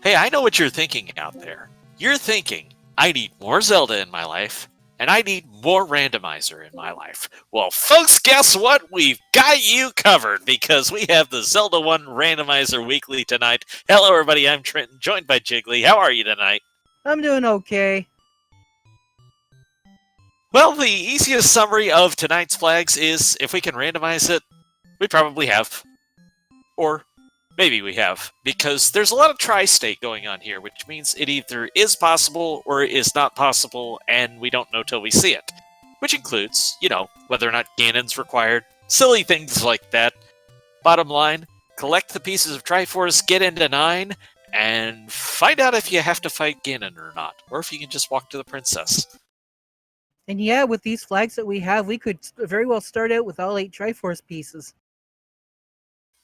Hey, I know what you're thinking out there. You're thinking, I need more Zelda in my life, and I need more randomizer in my life. Well, folks, guess what? We've got you covered because we have the Zelda 1 Randomizer Weekly tonight. Hello, everybody. I'm Trenton, joined by Jiggly. How are you tonight? I'm doing okay. Well, the easiest summary of tonight's flags is if we can randomize it, we probably have. Or maybe we have, because there's a lot of tri-state going on here, which means it either is possible or it is not possible, and we don't know till we see it. Which includes, whether or not Ganon's required, silly things like that. Bottom line, collect the pieces of Triforce, get into 9, and find out if you have to fight Ganon or not, or if you can just walk to the princess. And yeah, with these flags that we have, we could very well start out with all 8 Triforce pieces.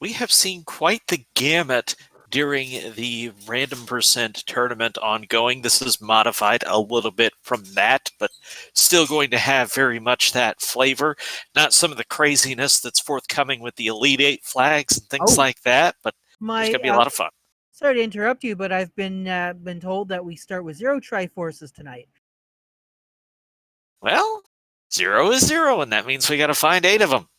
We have seen quite the gamut during the random percent tournament ongoing. This is modified a little bit from that, but still going to have very much that flavor. Not some of the craziness that's forthcoming with the Elite 8 flags and things like that, but there's going to be a lot of fun. Sorry to interrupt you, but I've been told that we start with 0 Triforces tonight. Well, 0 is 0, and that means we got to find 8 of them.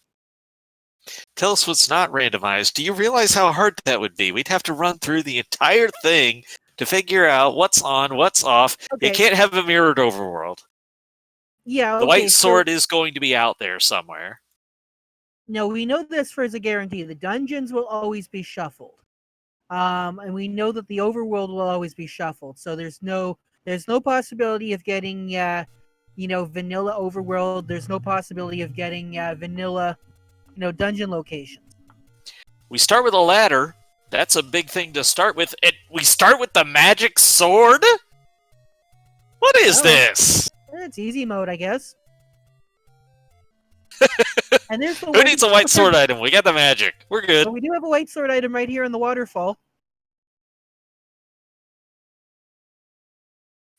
Tell us what's not randomized. Do you realize how hard that would be? We'd have to run through the entire thing to figure out what's on, what's off. Okay. You can't have a mirrored overworld. Yeah, okay, the white sword is going to be out there somewhere. No, we know this for as a guarantee. The dungeons will always be shuffled. And we know that the overworld will always be shuffled. So there's no possibility of getting vanilla overworld. There's no possibility of getting vanilla dungeon locations. We start with a ladder. That's a big thing to start with. We start with the magic sword? What is this? It's easy mode, I guess. And there's Who needs a white sword item? We got the magic. We're good. Well, we do have a white sword item right here in the waterfall.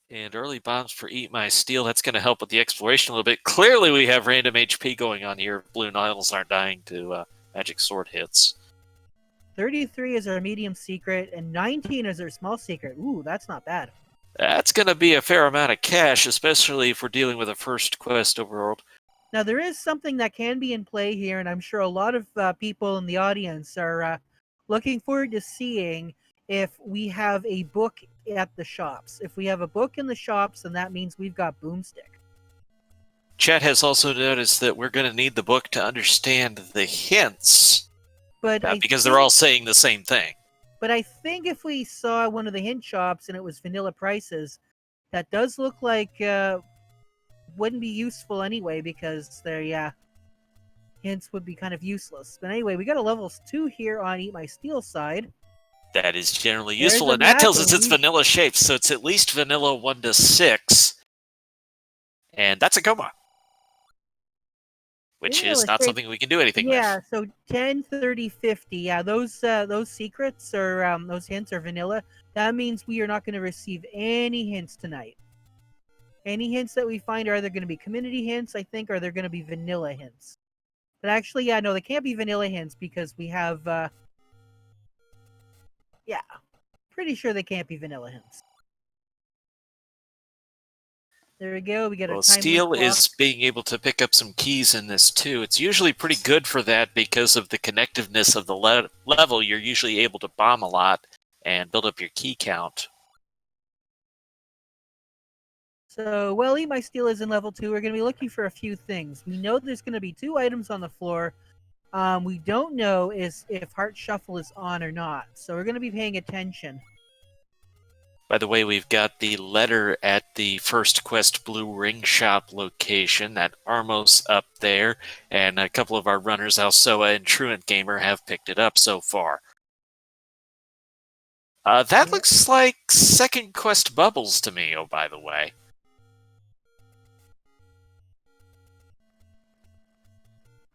And early bombs for Eat My Steel. That's going to help with the exploration a little bit. Clearly, we have random HP going on here. Blue Niles aren't dying to magic sword hits. 33 is our medium secret, and 19 is our small secret. Ooh, that's not bad. That's going to be a fair amount of cash, especially if we're dealing with a first quest overworld. Now, there is something that can be in play here, and I'm sure a lot of people in the audience are looking forward to seeing if we have a book at the shops. If we have a book in the shops, then that means we've got Boomstick. Chat has also noticed that we're going to need the book to understand the hints. But because they're all saying the same thing. But I think if we saw one of the hint shops and it was vanilla prices, that does look like wouldn't be useful anyway, because their hints would be kind of useless. But anyway, we got a level 2 here on Eat My Steel side. That is generally useful, and that tells us it's vanilla shaped, so it's at least vanilla 1 to 6. And that's a Goemon. Which is not something we can do anything with. Yeah, so 10, 30, 50. Yeah, those secrets or those hints are vanilla. That means we are not going to receive any hints tonight. Any hints that we find are either going to be community hints, I think, or they're going to be vanilla hints. But actually, yeah, no, they can't be vanilla hints because we have... yeah, pretty sure they can't be vanilla hints. There we go. We get a Steel is being able to pick up some keys in this too. It's usually pretty good for that because of the connectiveness of the level. You're usually able to bomb a lot and build up your key count. So, while Eat My Steel is in level 2, we're going to be looking for a few things. We know there's going to be 2 items on the floor. We don't know if Heart Shuffle is on or not. So we're going to be paying attention. By the way, we've got the letter at the First Quest Blue Ring Shop location, that Armos up there, and a couple of our runners, Alsoa and Truant Gamer, have picked it up so far. That looks like Second Quest Bubbles to me, oh, by the way.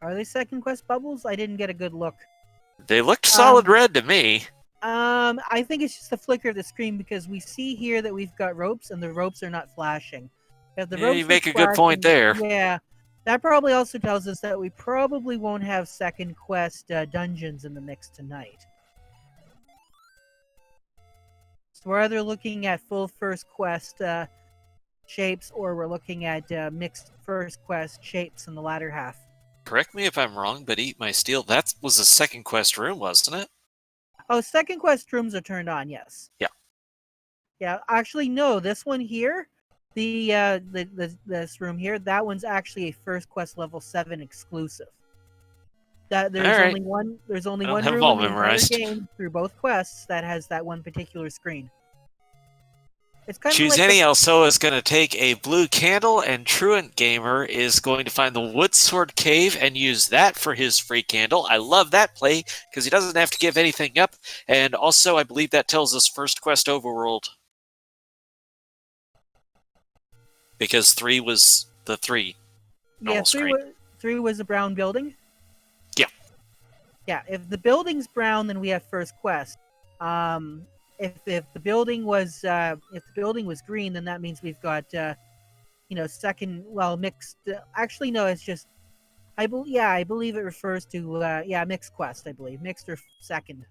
Are they Second Quest Bubbles? I didn't get a good look. They looked solid red to me. I think it's just a flicker of the screen because we see here that we've got ropes and the ropes are not flashing. If the ropes you make a good point there. Yeah. That probably also tells us that we probably won't have Second Quest dungeons in the mix tonight. So we're either looking at full first quest shapes, or we're looking at mixed first quest shapes in the latter half. Correct me if I'm wrong, but Eat My Steel, that was a second quest room, wasn't it? Oh, second quest rooms are turned on, yes. Yeah. Yeah, actually, no. This one here, this room here, that one's actually a first quest level 7 exclusive. That there's Alright. only one. There's only I don't one have room them all in the entire memorized. game through both quests that has that one particular screen. It's kind of Choose like any Elso is going to take a blue candle, and Truant Gamer is going to find the Wood Sword Cave and use that for his free candle. I love that play because he doesn't have to give anything up, and also I believe that tells us first quest overworld. Because 3 was the 3 normal yeah, screen. three was a brown building. Yeah. Yeah, if the building's brown, then we have first quest. If the building was green, then that means we've got second, well, mixed. Actually, no, it's just I believe it refers to mixed quest. I believe mixed or second.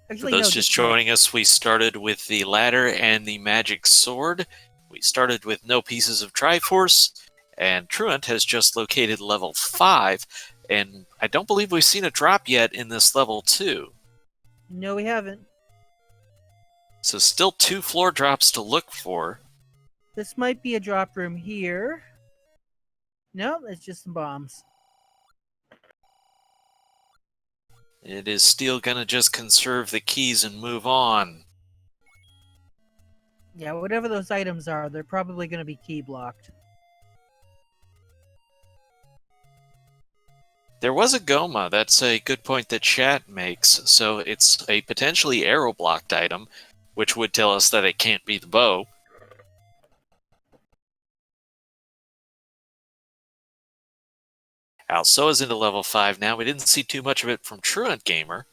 For Actually, those no, just just joining us, we started with the ladder and the magic sword. We started with no pieces of Triforce, and Truant has just located level 5, and I don't believe we've seen a drop yet in this level 2. no, we haven't. So still 2 floor drops to look for. This might be a drop room here. No, it's just some bombs. It is still gonna just conserve the keys and move on. Yeah, whatever those items are, they're probably going to be key blocked. There was a Goma, that's a good point that chat makes, so it's a potentially arrow blocked item, which would tell us that it can't be the bow. Also is into level 5 now. We didn't see too much of it from Truant Gamer.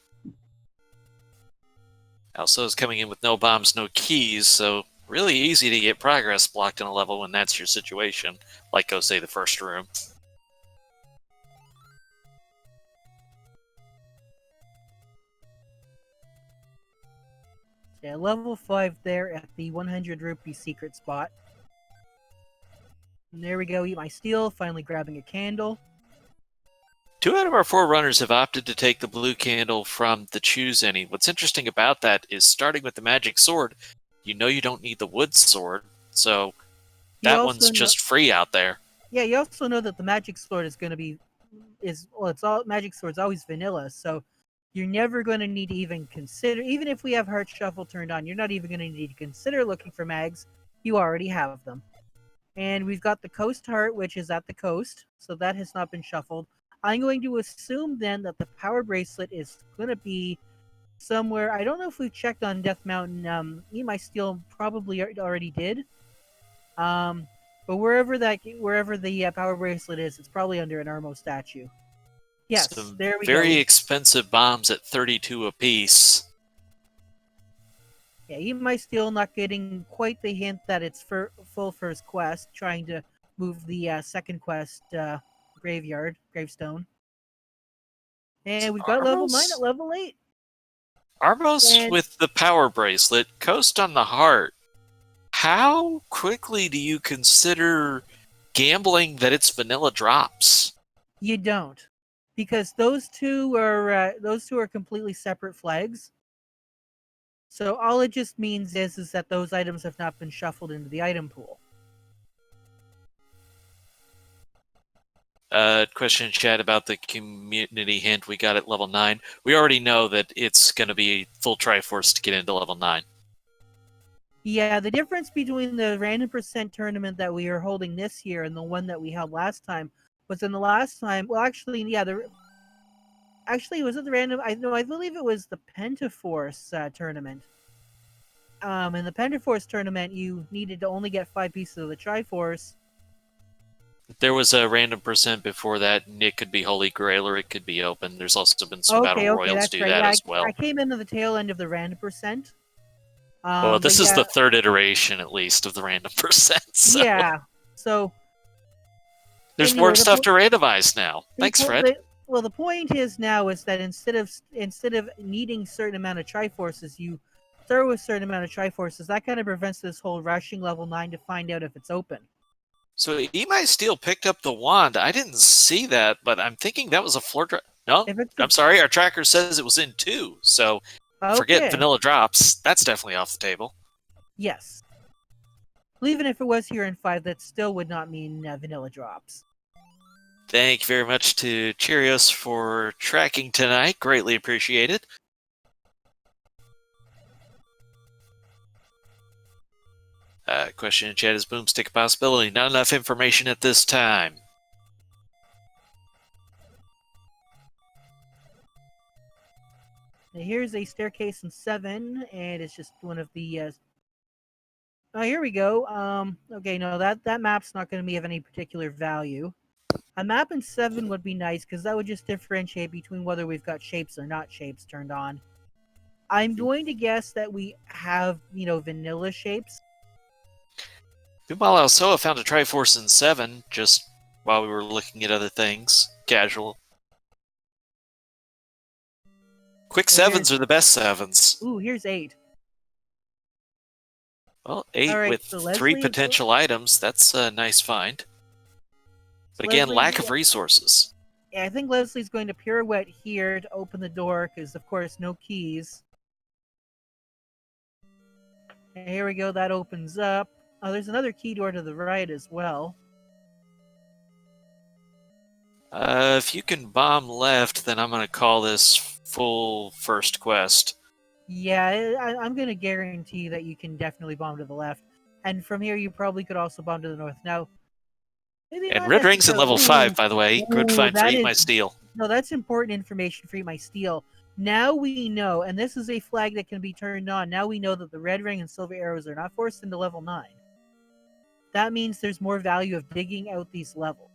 Also is coming in with no bombs, no keys, so really easy to get progress blocked in a level when that's your situation, like go say the first room. Yeah, level 5 there at the 100 rupee secret spot. And there we go, Eat My Steel, finally grabbing a candle. 2 out of our 4 runners have opted to take the blue candle from the Choose Any. What's interesting about that is starting with the magic sword, you know you don't need the wood sword, so that one's just free out there. Yeah, you also know that the magic sword is going to be magic sword's always vanilla, so you're never going to need to even consider, even if we have Heart Shuffle turned on, you're not even going to need to consider looking for mags. You already have them. And we've got the Coast Heart, which is at the coast, so that has not been shuffled. I'm going to assume then that the Power Bracelet is going to be somewhere. I don't know if we've checked on Death Mountain. Eat My Steel probably already did. But wherever the Power Bracelet is, it's probably under an Armo statue. Yes, Some there we go. very expensive bombs at 32 apiece. Yeah, Eat My Steel not getting quite the hint that it's full first quest, trying to move the second quest gravestone. And we've got level 9 at level 8. Armos with the Power Bracelet, Coast on the Heart. How quickly do you consider gambling that it's vanilla drops? You don't, because those two are completely separate flags. So all it just means is that those items have not been shuffled into the item pool. Question in chat about the community hint we got at level 9. We already know that it's going to be full Triforce to get into level 9. Yeah, the difference between the random percent tournament that we are holding this year and the one that we held last time was in the last time. Well, actually, yeah, was it the random? I believe it was the Pentaforce tournament. In the Pentaforce tournament, you needed to only get 5 pieces of the Triforce. There was a random percent before that, and it could be Holy Grail or it could be open. There's also been some Battle Royals do that as well. I came into the tail end of the random percent. Well, this is the third iteration, at least, of the random percent. So. Yeah, so... There's more stuff to randomize now. Thanks, Fred. The point is now is that instead of needing a certain amount of Triforces, you throw a certain amount of Triforces, that kind of prevents this whole rushing level 9 to find out if it's open. So Imai Steel picked up the wand. I didn't see that, but I'm thinking that was a floor drop. No, I'm sorry. Our tracker says it was in 2, so forget vanilla drops. That's definitely off the table. Yes. Well, even if it was here in 5, that still would not mean vanilla drops. Thank you very much to Cheerios for tracking tonight. Greatly appreciated. Question in chat, is Boomstick a possibility? Not enough information at this time. Now here's a staircase in 7, and it's just one of the... Oh, here we go. Okay, no, that map's not going to be of any particular value. A map in 7 would be nice, because that would just differentiate between whether we've got shapes or not shapes turned on. I'm going to guess that we have, vanilla shapes. Meanwhile, Alsoa found a Triforce in 7 just while we were looking at other things. Casual. Quick 7s are the best 7s. Ooh, here's 8. Well, 8 right, with so 3 potential items. That's a nice find. But again, lack of resources. Yeah, I think Leslie's going to pirouette here to open the door, because, of course, no keys. And here we go, that opens up. Oh, there's another key door to the right as well. If you can bomb left, then I'm going to call this full first quest. Yeah, I'm going to guarantee that you can definitely bomb to the left. And from here, you probably could also bomb to the north. Now, and Red Ring's in level 5, by the way. Good find for Eat My Steel. No, that's important information for Eat My Steel. Now we know, and this is a flag that can be turned on, now we know that the Red Ring and Silver Arrows are not forced into level 9. That means there's more value of digging out these levels.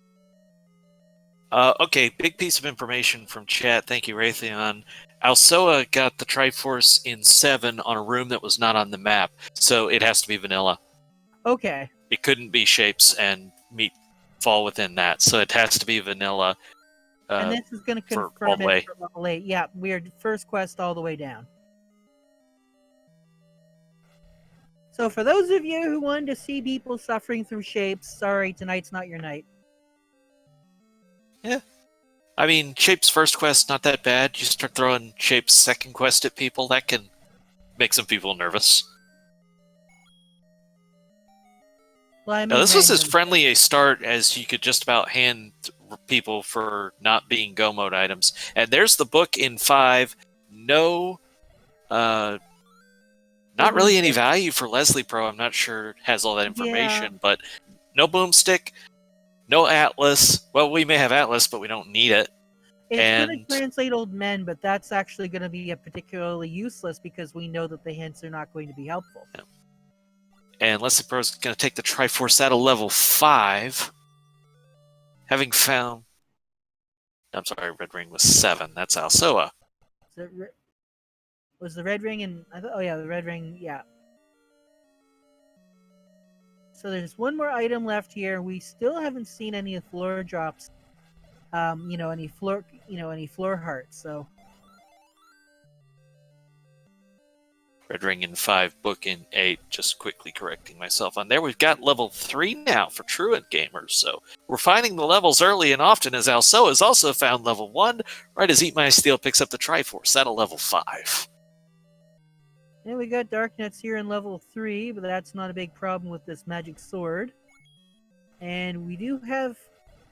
Okay, big piece of information from chat. Thank you, Raytheon. Alsoa got the Triforce in 7 on a room that was not on the map, so it has to be vanilla. Okay. It couldn't be shapes and meat fall within that, so it has to be vanilla. And this is going to confirm it for level 8. Yeah, we are first quest all the way down. So for those of you who wanted to see people suffering through shapes, sorry, tonight's not your night. Yeah. I mean, Shape's first quest, not that bad. You start throwing Shape's second quest at people, that can make some people nervous. Well, I mean, now, this was as friendly a start as you could just about hand people for not being Go Mode items. And there's the book in 5. No, not really any value for Leslie Pro. I'm not sure it has all that information, but no Boomstick, no Atlas. Well, we may have Atlas, but we don't need it. It's going to translate Old Men, but that's actually going to be particularly useless because we know that the hints are not going to be helpful. Yeah. And Leslie Pro is going to take the Triforce out of level 5. Having found... I'm sorry, Red Ring was 7. That's Alsoa. Was the Red Ring and... Oh, yeah, the Red Ring, yeah. So there's one more item left here. We still haven't seen any floor drops. Any floor hearts, so... Red Ring in 5, book in 8. Just quickly correcting myself on there. We've got level 3 now for truant gamers, so we're finding the levels early and often, as Alsoa has also found level 1, right as Eat My Steel picks up the Triforce at a level 5. And we got Darknets here in level 3, but that's not a big problem with this magic sword. And we do have,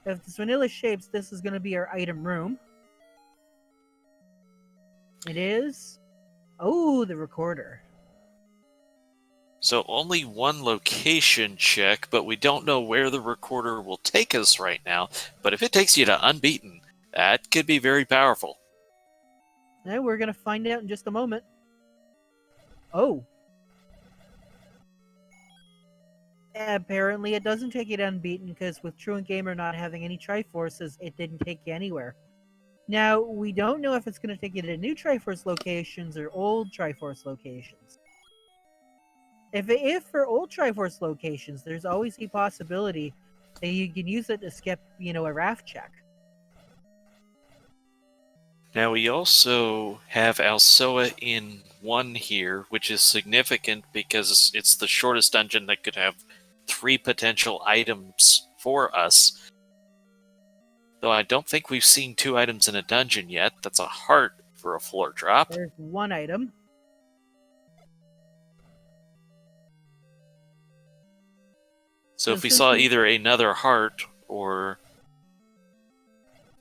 if this vanilla shapes, this is going to be our item room. It is... Oh, the recorder. So only one location check, but we don't know where the recorder will take us right now. But if it takes you to Unbeaten, that could be very powerful. And we're going to find out in just a moment. Oh. Apparently it doesn't take you to Unbeaten because with Truant Gamer not having any Triforces, it didn't take you anywhere. Now, we don't know if it's going to take you to new Triforce locations or old Triforce locations. If for old Triforce locations, there's always the possibility that you can use it to skip, a raft check. Now we also have Alsoa in 1 here, which is significant because it's the shortest dungeon that could have 3 potential items for us. Though I don't think we've seen 2 items in a dungeon yet. That's a heart for a floor drop. There's 1 item. So if we saw either another heart or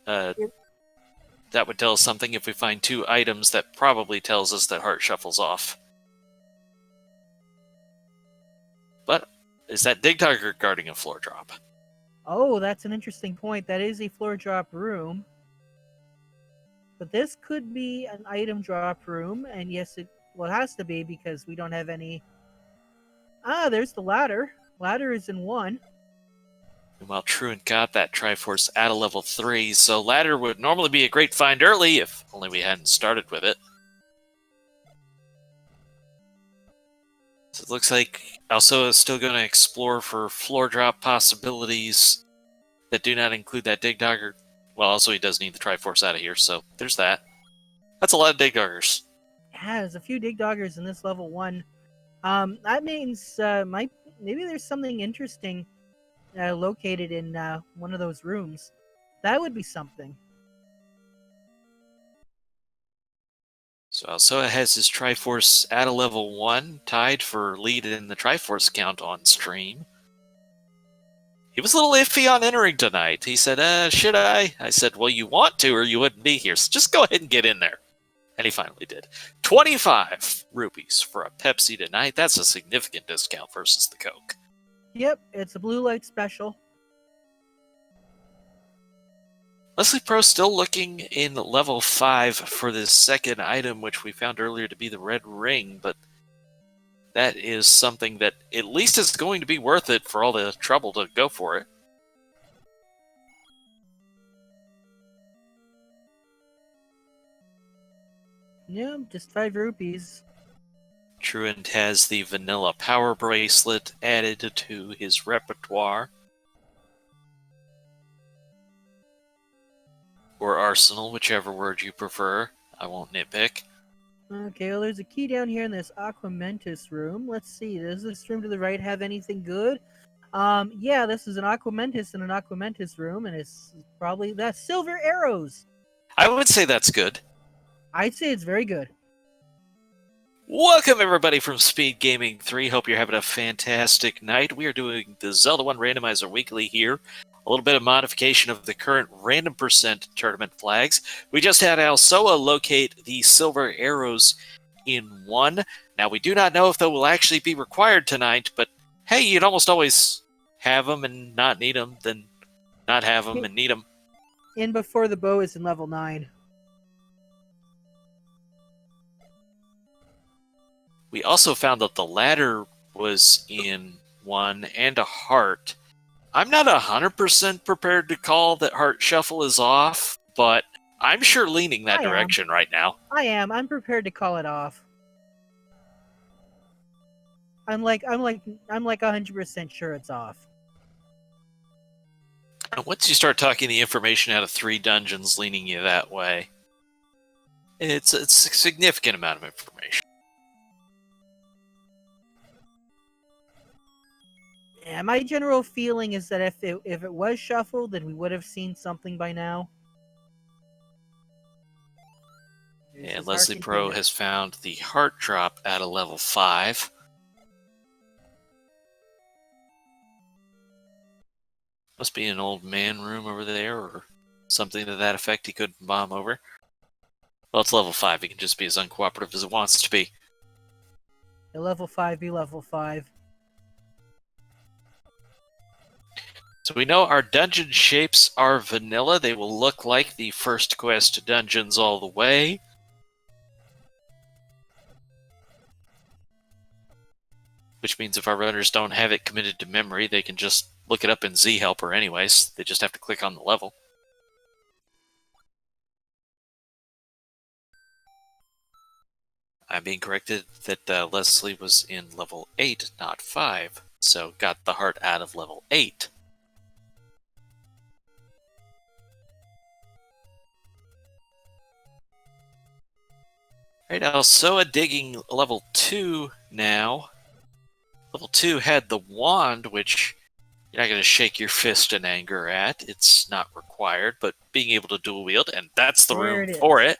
that would tell us something. If we find 2 items, that probably tells us that heart shuffles off. But is that Digdogger guarding a floor drop? Oh, that's an interesting point. That is a floor drop room. But this could be an item drop room, and yes, it has to be because we don't have any. Ah, there's the ladder. Ladder is in 1. And while Truant got that Triforce at a level 3, so ladder would normally be a great find early if only we hadn't started with it. So it looks like Alsoa is still going to explore for floor drop possibilities that do not include that Digdogger. Well, also he does need the Triforce out of here, so there's that. That's a lot of Digdoggers. Yeah, there's a few Digdoggers in this level 1. That means maybe there's something interesting located in one of those rooms. That would be something. So Alsoa has his Triforce at a level 1, tied for lead in the Triforce count on stream. He was a little iffy on entering tonight. He said, should I? I said, well, you want to or you wouldn't be here, so just go ahead and get in there. And he finally did. 25 rupees for a Pepsi tonight. That's a significant discount versus the Coke. Yep, it's a blue light special. Leslie Pro still looking in level 5 for this second item, which we found earlier to be the red ring, but that is something that at least is going to be worth it for all the trouble to go for it. Yeah, just 5 rupees. Truant has the vanilla power bracelet added to his repertoire. Or arsenal, whichever word you prefer. I won't nitpick. Okay, well, there's a key down here in this Aquamentus room. Let's see, does this room to the right have anything good? Yeah, this is an Aquamentus in an Aquamentus room, and it's probably that's silver arrows. I would say that's good. I'd say it's very good. Welcome everybody from Speed Gaming 3. Hope you're having a fantastic night. We are doing the Zelda 1 Randomizer Weekly here. A little bit of modification of the current random percent tournament flags. We just had Alsoa locate the silver arrows in 1. Now we do not know if they will actually be required tonight, but hey, you'd almost always have them and not need them, then not have them and need them. In before the bow is in level 9. We also found that the ladder was in 1 and a heart. I'm not 100% prepared to call that heart shuffle is off, but I'm sure leaning that direction right now. I am. I'm prepared to call it off. I'm like 100% sure it's off. And once you start talking the information out of 3 dungeons leaning you that way, it's a significant amount of information. Yeah, my general feeling is that if it was shuffled, then we would have seen something by now. And Leslie Pro has found the heart drop at a level 5. Must be an old man room over there, or something to that effect he couldn't bomb over. Well, it's level 5. He can just be as uncooperative as it wants to be. A level 5 be level 5. So we know our dungeon shapes are vanilla. They will look like the first quest dungeons all the way. Which means if our runners don't have it committed to memory, they can just look it up in Z-Helper anyways. They just have to click on the level. I'm being corrected that Leslie was in level 8, not 5. So got the heart out of level 8. Right, Alsoa digging level 2 now. Level 2 had the wand, which you're not going to shake your fist in anger at. It's not required, but being able to dual wield, and that's the There room it for is. it.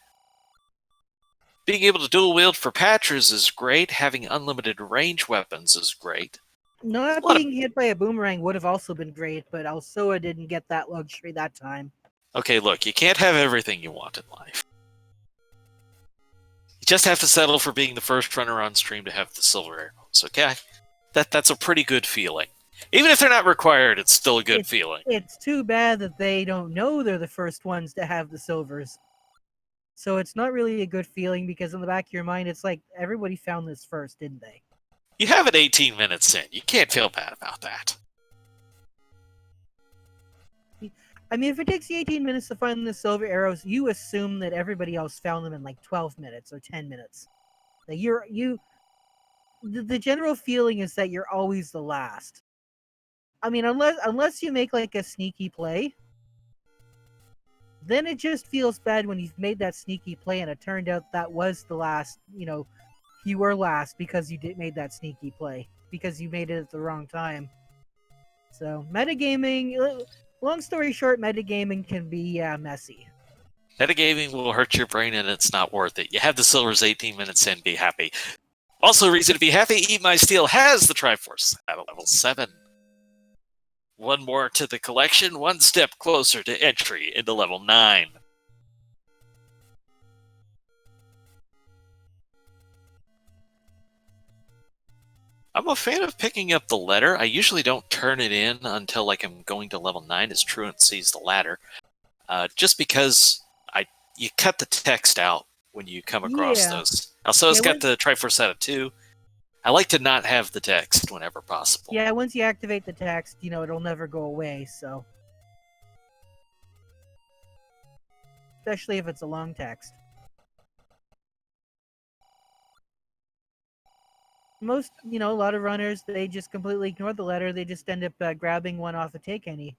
Being able to dual wield for Patras is great. Having unlimited range weapons is great. Not What a- being hit by a boomerang would have also been great, but Alsoa didn't get that luxury that time. Okay, look, you can't have everything you want in life. You just have to settle for being the first runner on stream to have the silver arrows, okay? That's a pretty good feeling. Even if they're not required, it's still a good feeling. It's too bad that they don't know they're the first ones to have the silvers. So it's not really a good feeling because in the back of your mind, it's like everybody found this first, didn't they? You have it 18 minutes in. You can't feel bad about that. I mean, if it takes you 18 minutes to find the silver arrows, you assume that everybody else found them in like 12 minutes or 10 minutes. That the general feeling is that you're always the last. I mean, unless you make like a sneaky play, then it just feels bad when you've made that sneaky play and it turned out that was the last. You were last because you made that sneaky play because you made it at the wrong time. So metagaming. Long story short, metagaming can be messy. Metagaming will hurt your brain and it's not worth it. You have the silvers 18 minutes in, be happy. Also, a reason to be happy, Eat My Steel has the Triforce at level 7. One more to the collection, one step closer to entry into level 9. I'm a fan of picking up the letter. I usually don't turn it in until like I'm going to level 9 as Truant sees the ladder. Just because you cut the text out when you come across those. Also, it's got the Triforce out of 2. I like to not have the text whenever possible. Yeah, once you activate the text, it'll never go away, so. Especially if it's a long text. Most, a lot of runners, they just completely ignore the letter. They just end up grabbing one off a take any.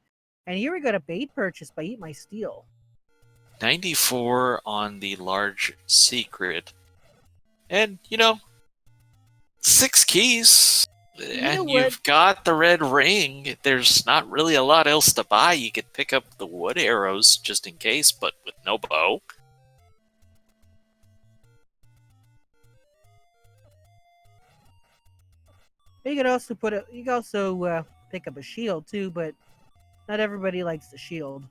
And here we got a bait purchase by Eat My Steel. 94 on the large secret. And, 6 keys. And you've got the red ring. There's not really a lot else to buy. You could pick up the wood arrows just in case, but with no bow. You could also pick up a shield too, but not everybody likes the shield.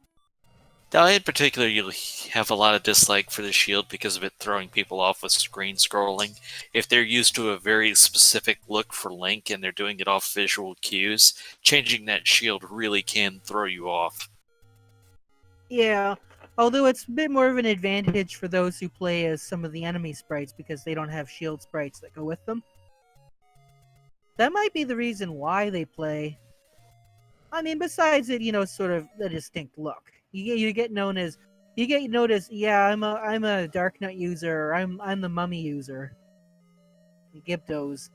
Now, in particular, you'll have a lot of dislike for the shield because of it throwing people off with screen scrolling. If they're used to a very specific look for Link and they're doing it off visual cues, changing that shield really can throw you off. Yeah, although it's a bit more of an advantage for those who play as some of the enemy sprites because they don't have shield sprites that go with them. That might be the reason why they play. I mean, besides it, sort of the distinct look. You get noticed. Yeah, I'm a Dark Knight user. Or I'm the Mummy user. You get those.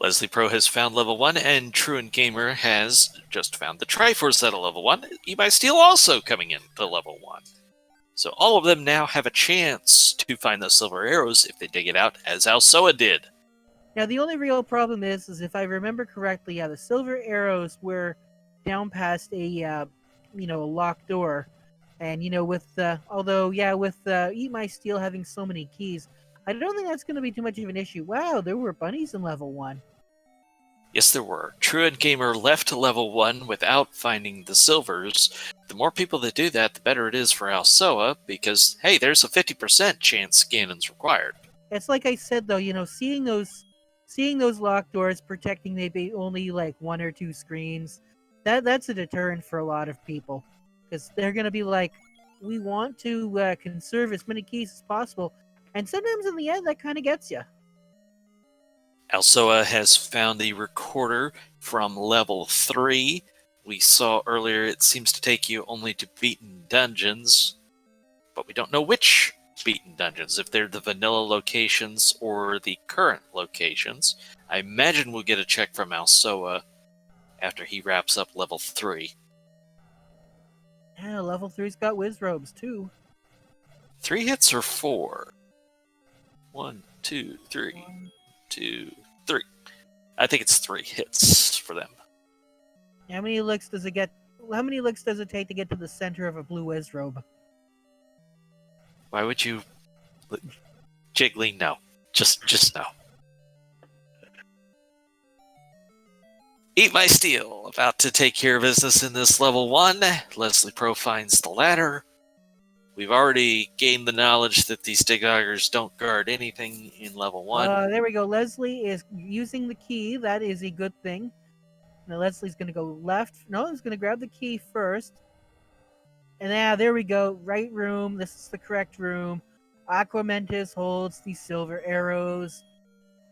Leslie Pro has found level 1, and Truant Gamer has just found the Triforce at a level 1. Eat My Steel also coming in to level 1. So all of them now have a chance to find those silver arrows if they dig it out, as Alsoa did. Now, the only real problem is if I remember correctly, the silver arrows were down past a locked door. And, with Eat My Steel having so many keys, I don't think that's going to be too much of an issue. Wow, there were bunnies in level 1. Yes, there were. Truant Gamer left to level 1 without finding the silvers. The more people that do that, the better it is for Alsoa, because, hey, there's a 50% chance Ganon's required. It's like I said, though, seeing those locked doors protecting maybe only like 1 or 2 screens, that's a deterrent for a lot of people. Because they're going to be like, we want to conserve as many keys as possible. And sometimes in the end, that kind of gets you. Alsoa has found the recorder from level 3. We saw earlier it seems to take you only to beaten dungeons. But we don't know which beaten dungeons, if they're the vanilla locations or the current locations. I imagine we'll get a check from Alsoa after he wraps up level 3. Yeah, level 3's got whiz robes too. 3 hits or 4? 1, 2, 3, 2, 3. I think it's 3 hits for them. How many licks does it get? How many licks does it take to get to the center of a blue Wizrobe? Why would you... Jiggly, no. Just no. Eat My Steel, about to take care of business in this level 1. Leslie Pro finds the ladder. We've already gained the knowledge that these Digdoggers don't guard anything in level 1. There we go. Leslie is using the key. That is a good thing. Now Leslie's going to go left. No, he's going to grab the key first. And now there we go. Right room. This is the correct room. Aquamentus holds these silver arrows.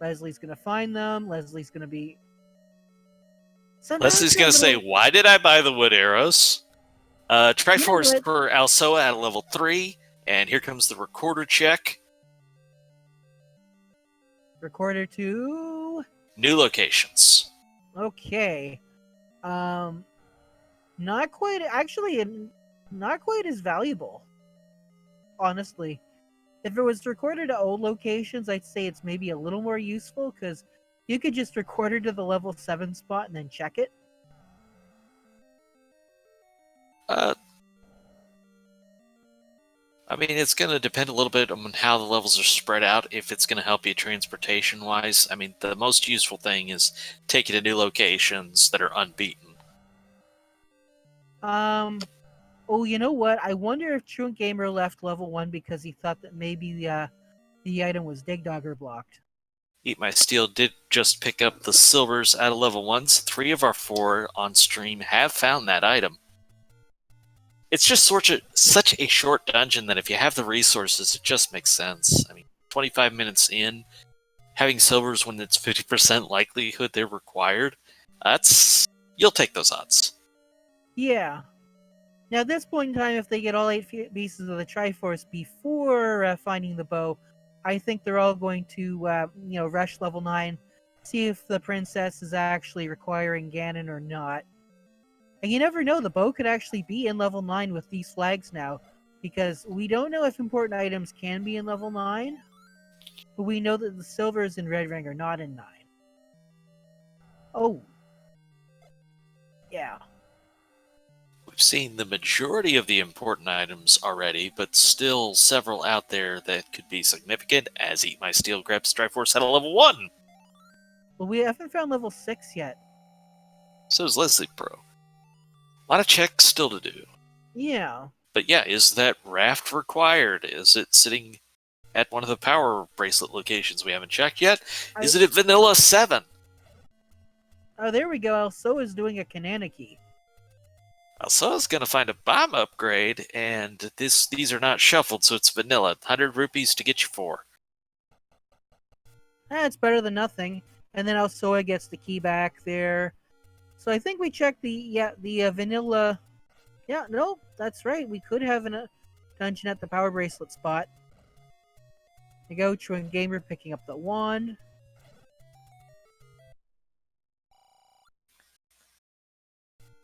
Leslie's going to find them. Leslie's going to be... Leslie's going to say, why did I buy the wood arrows? Triforce for Alsoa at level 3. And here comes the recorder check. Recorder 2. New locations. Okay. Not quite... Actually, not quite as valuable. Honestly. If it was recorded at old locations, I'd say it's maybe a little more useful, because you could just record it to the level 7 spot and then check it. I mean, it's going to depend a little bit on how the levels are spread out, if it's going to help you transportation-wise. I mean, the most useful thing is take you to new locations that are unbeaten. Oh, you know what? I wonder if Truant Gamer left level 1 because he thought that maybe the item was Digdogger blocked. Eat My Steel did just pick up the silvers out of level 1s. 3 of our 4 on stream have found that item. It's just such a short dungeon that if you have the resources, it just makes sense. I mean, 25 minutes in, having silvers when it's 50% likelihood they're required, you'll take those odds. Yeah. Now, at this point in time, if they get all 8 pieces of the Triforce before finding the bow, I think they're all going to, rush level 9, see if the princess is actually requiring Ganon or not. And you never know, the bow could actually be in level 9 with these flags now, because we don't know if important items can be in level 9, but we know that the silvers in Red Ring are not in 9. Oh. Yeah. We've seen the majority of the important items already, but still several out there that could be significant, as Eat My Steel grabs Triforce at a level 1. Well, we haven't found level 6 yet. So is Leslie Pro. A lot of checks still to do. Yeah. But yeah, is that raft required? Is it sitting at one of the power bracelet locations we haven't checked yet? Is it at Vanilla 7? Oh, there we go. Alsoa's doing a Kananaki. Alsoa's going to find a bomb upgrade, and these are not shuffled, so it's vanilla. 100 rupees to get you 4. It's better than nothing. And then Alsoa gets the key back there. So I think we checked the vanilla... Yeah, no, that's right. We could have a dungeon at the power bracelet spot. There you go, Truant Gamer picking up the wand.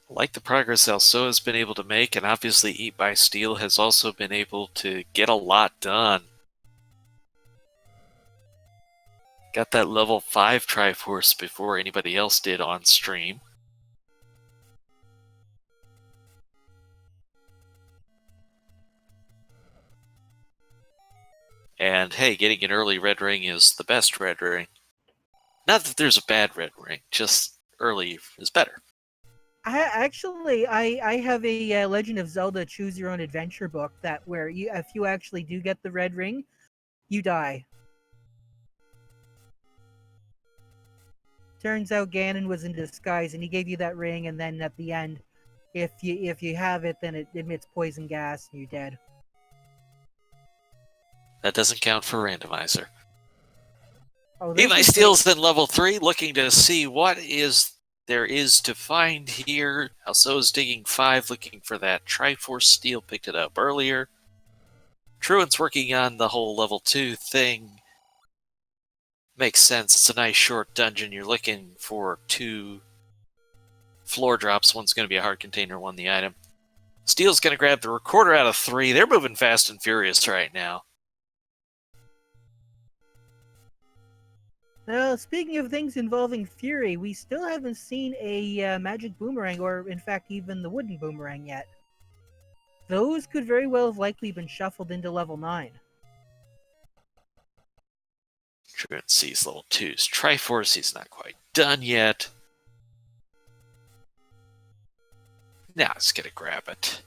Like the progress Alsoa has been able to make, and obviously Eat My Steel has also been able to get a lot done. Got that level 5 Triforce before anybody else did on stream. And hey, getting an early red ring is the best red ring. Not that there's a bad red ring, just early is better. I have a Legend of Zelda Choose Your Own Adventure book where if you actually do get the red ring, you die. Turns out Ganon was in disguise and he gave you that ring, and then at the end, if you have it, then it emits poison gas and you're dead. That doesn't count for randomizer. Oh, Eat My Steel's in level 3, looking to see what there is to find here. Alsoa's digging 5, looking for that Triforce Steel, picked it up earlier. Truant's working on the whole level 2 thing. Makes sense, it's a nice short dungeon. You're looking for 2 floor drops. One's going to be a hard container, one the item. Steel's going to grab the recorder out of 3. They're moving fast and furious right now. Now, speaking of things involving Fury, we still haven't seen a magic boomerang, or in fact, even the wooden boomerang yet. Those could very well have likely been shuffled into level 9. Truant Seas level 2's Triforce, he's not quite done yet. Now let's get a grab it.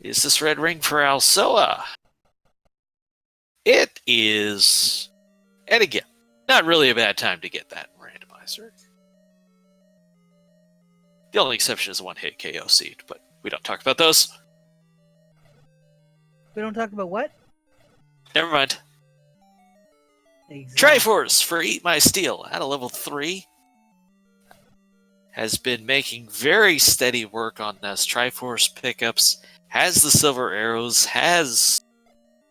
Is this red ring for Alsoa? It is. And again, not really a bad time to get that randomizer. The only exception is a one-hit KO seed, but we don't talk about those. We don't talk about what? Never mind. Exactly. Triforce for Eat My Steel at a level 3 has been making very steady work on this Triforce pickups, has the silver arrows, has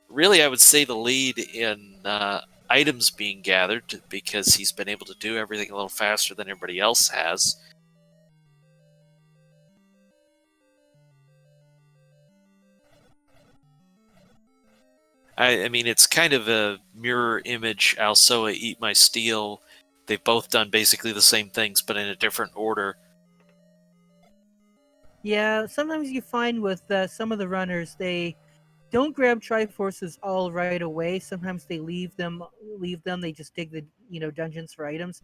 really, I would say, the lead in items being gathered because he's been able to do everything a little faster than everybody else has. I mean, it's kind of a mirror image. Alsoa, Eat My Steel. They've both done basically the same things, but in a different order. Yeah, sometimes you find with some of the runners, they don't grab Triforces all right away. Sometimes they leave them. They just dig the dungeons for items.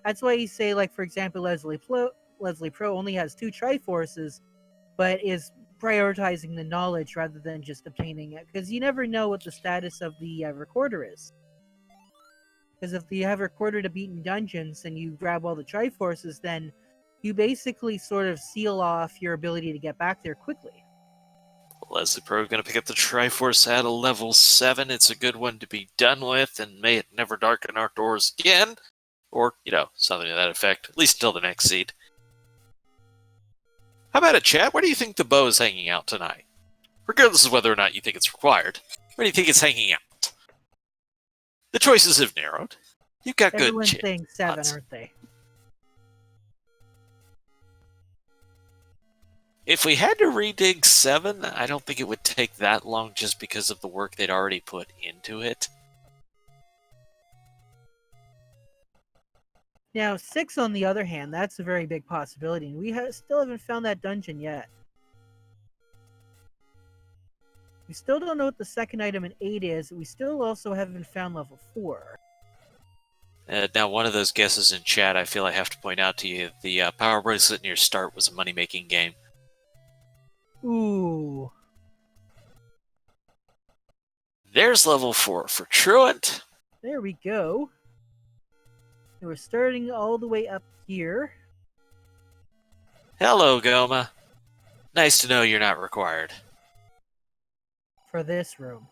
That's why you say, like, for example, Leslie Pro only has 2 Triforces, but is prioritizing the knowledge rather than just obtaining it, because you never know what the status of the recorder is. Because if you have a recorder to beat in dungeons and you grab all the Triforces, then you basically sort of seal off your ability to get back there quickly. Leslie Pro going to pick up the Triforce at a level 7. It's a good one to be done with, and may it never darken our doors again. Or, something to that effect, at least until the next seed. How about it, chat? Where do you think the bow is hanging out tonight? Regardless of whether or not you think it's required, where do you think it's hanging out? The choices have narrowed. You've got Everyone's good saying 7, odds. aren't they? If we had to redig 7, I don't think it would take that long just because of the work they'd already put into it. Now, 6, on the other hand, that's a very big possibility, and we still haven't found that dungeon yet. We still don't know what the second item in 8 is. We still also haven't found level 4. Now, one of those guesses in chat, I feel I have to point out to you, the Power Bracelet near start was a money-making game. Ooh. There's level 4 for Truant. There we go. And we're starting all the way up here. Hello, Goma. Nice to know you're not required. For this room.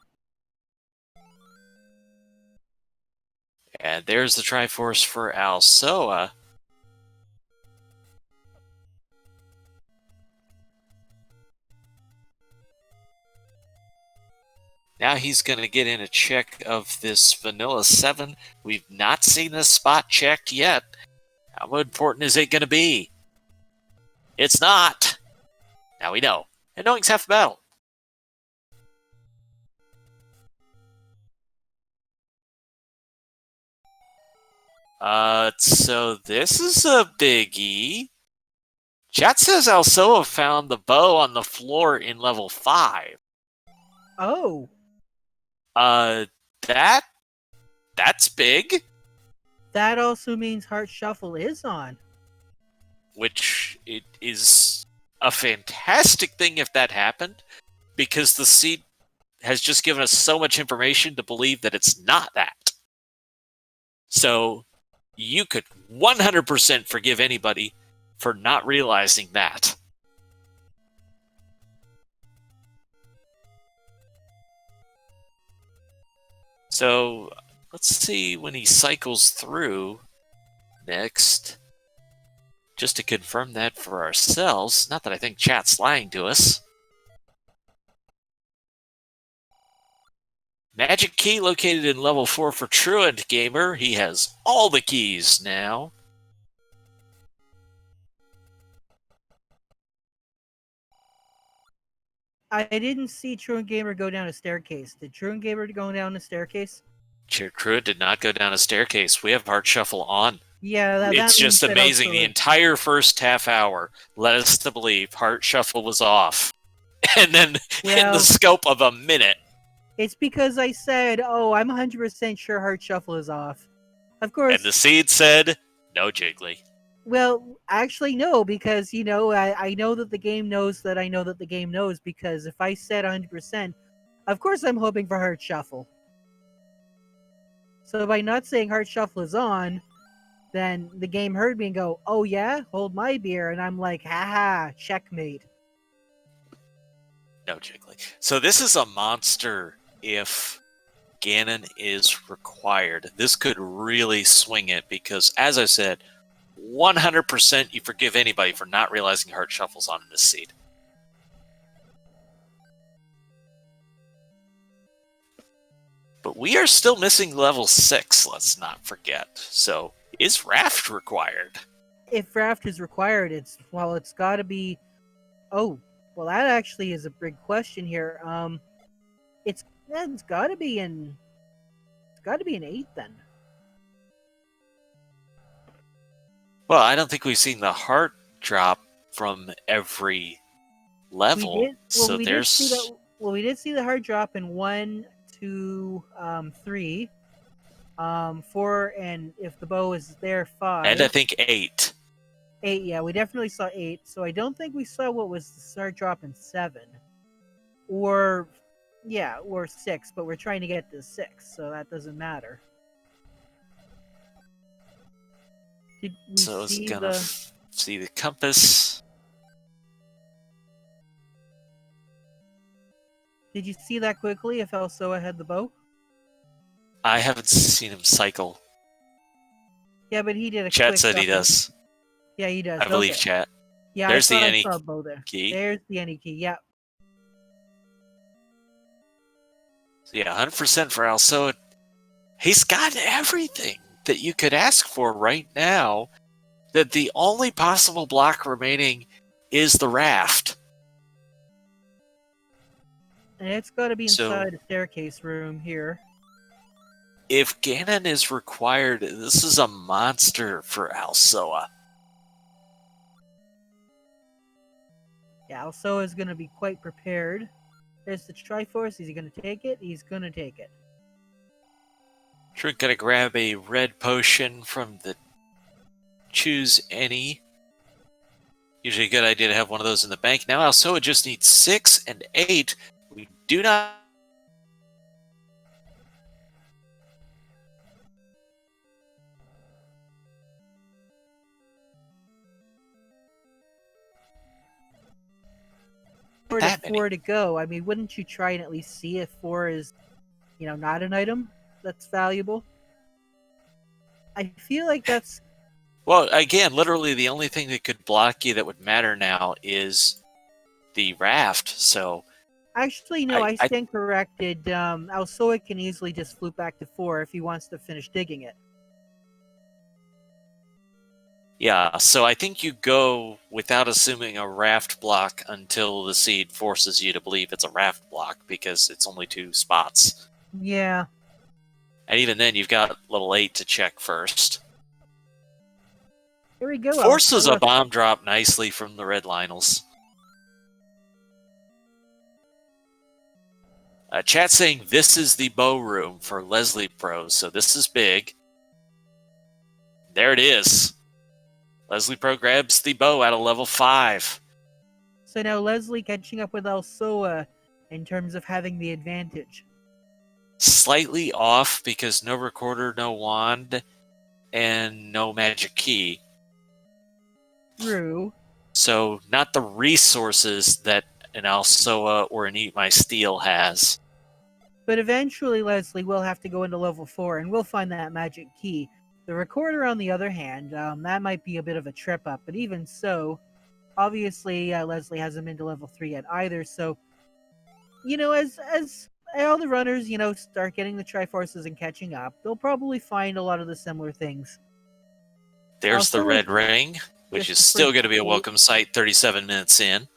And there's the Triforce for Alsoa. Now he's going to get in a check of this Vanilla 7. We've not seen this spot checked yet. How important is it going to be? It's not. Now we know. And knowing's half the battle. So this is a biggie. Chat says Alsoa found the bow on the floor in level 5. Oh. That's big. That also means Heart Shuffle is on. Which it is a fantastic thing if that happened, because the seed has just given us so much information to believe that it's not that. So you could 100% forgive anybody for not realizing that. So let's see when he cycles through next, just to confirm that for ourselves. Not that I think chat's lying to us. Magic key located in level 4 for Truant Gamer. He has all the keys now. I didn't see Truant Gamer go down a staircase. Did Truant Gamer go down a staircase? Druid did not go down a staircase. We have Heart Shuffle on. Yeah, that It's means just that amazing. also The entire first half hour led us to believe Heart Shuffle was off. And then in the Well, scope of a minute, it's because I said, "Oh, I'm 100% sure Heart Shuffle is off." Of and course, the seed said, no Jiggly. well, actually, no, because I know that the game knows that I know that the game knows. Because if I said 100%, of course I'm hoping for Heart Shuffle. So by not saying Heart Shuffle is on, then the game heard me and go, "Oh yeah, hold my beer," and I'm like, "Haha, checkmate." No Jiggly. So this is a monster if Ganon is required. This could really swing it because, as I said, 100% you forgive anybody for not realizing Heart Shuffle's on this seed. But we are still missing level 6, let's not forget. So, is Raft required? If Raft is required, it's got to be. Oh, well, that actually is a big question here. It's got to be an 8 then. Well, I don't think we've seen the heart drop from every level. We did. Well, so we there's did see that. Well, we did see the hard drop in 1, 2, 3, 4, and if the bow is there, 5. and I think 8. 8, yeah, we definitely saw 8. So I don't think we saw what was the start drop in 7, or 6. But we're trying to get to 6, so that doesn't matter. Did we So is see it gonna see the compass? Did you see that quickly? If Elsoa had the bow? I haven't seen him cycle. Yeah, but he did a Chat quick said he double. does. Yeah, he does. I believe Okay. chat. Yeah, There's the I any saw a bow there. key. There's the any key. Yeah. So yeah, 100% for Elsoa. He's got everything that you could ask for right now. That the only possible block remaining is the raft. And it's got to be So- inside a staircase room here. If Ganon is required, this is a monster for Elsoa. Yeah, Elsoa is going to be quite prepared. There's the Triforce. Is he going to take it? He's going to take it. We're gonna grab a red potion from the choose any. Usually a good idea to have one of those in the bank. Now Elsoa just needs 6 and 8. We do not. For That the many. 4 to go, I mean, wouldn't you try and at least see if 4 is, not an item that's valuable? I feel like that's. Well, again, literally the only thing that could block you that would matter now is the raft. So Actually, no, I I- stand corrected. Elsoa can easily just flute back to 4 if he wants to finish digging it. yeah, so I think you go without assuming a raft block until the seed forces you to believe it's a raft block because it's only 2 spots. Yeah. And even then, you've got level 8 to check first. Here we go. Forces a Elsoa. bomb drop nicely from the red Lionels. Chat saying this is the bow room for Leslie Pro, so this is big. There it is. Leslie Pro grabs the bow at a level 5. So now Leslie catching up with Elsoa in terms of having the advantage. Slightly off because no recorder, no wand, and no magic key. True. So not the resources that an Elsoa or an Eat My Steel has. But eventually Leslie will have to go into level 4 and we'll find that magic key. The recorder, on the other hand, that might be a bit of a trip up. But even so, obviously Leslie hasn't been to level 3 yet either. So, as all the runners, start getting the Triforces and catching up, they'll probably find a lot of the similar things. There's the Also, red ring, which just is the still first going to be a 8. welcome sight 37 minutes in.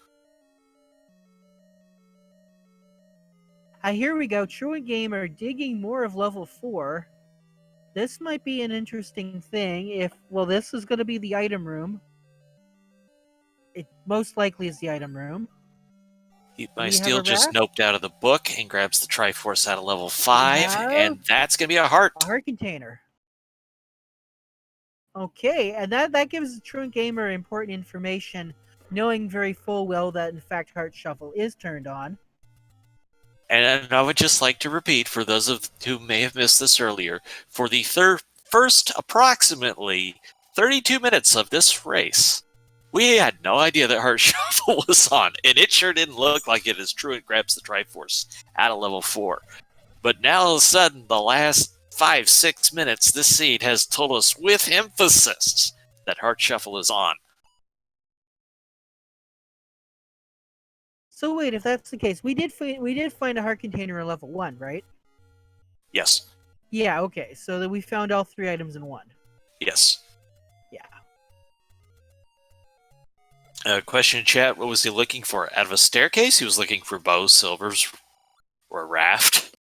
Here we go. Truant Gamer digging more of level 4. This might be an interesting thing. This is going to be the item room. It most likely is the item room. Eat Do My we have Steel a just raft? noped out of the book and grabs the Triforce out of level 5, have and that's going to be a heart. A heart container. Okay, and that gives the Truant Gamer important information, knowing very full well that in fact Heart Shuffle is turned on. And I would just like to repeat, for those of who may have missed this earlier, for the first approximately 32 minutes of this race, we had no idea that Heart Shuffle was on, and it sure didn't look like it as Truant grabs the Triforce out of level 4. But now all of a sudden, the last 5-6 minutes, this seed has told us with emphasis that Heart Shuffle is on. So wait, if that's the case, we did find a heart container in level 1, right? Yes. Yeah, okay. So that we found all 3 items in 1. Yes. Yeah. Question in chat, what was he looking for? Out of a staircase? He was looking for bows, silvers, or a raft.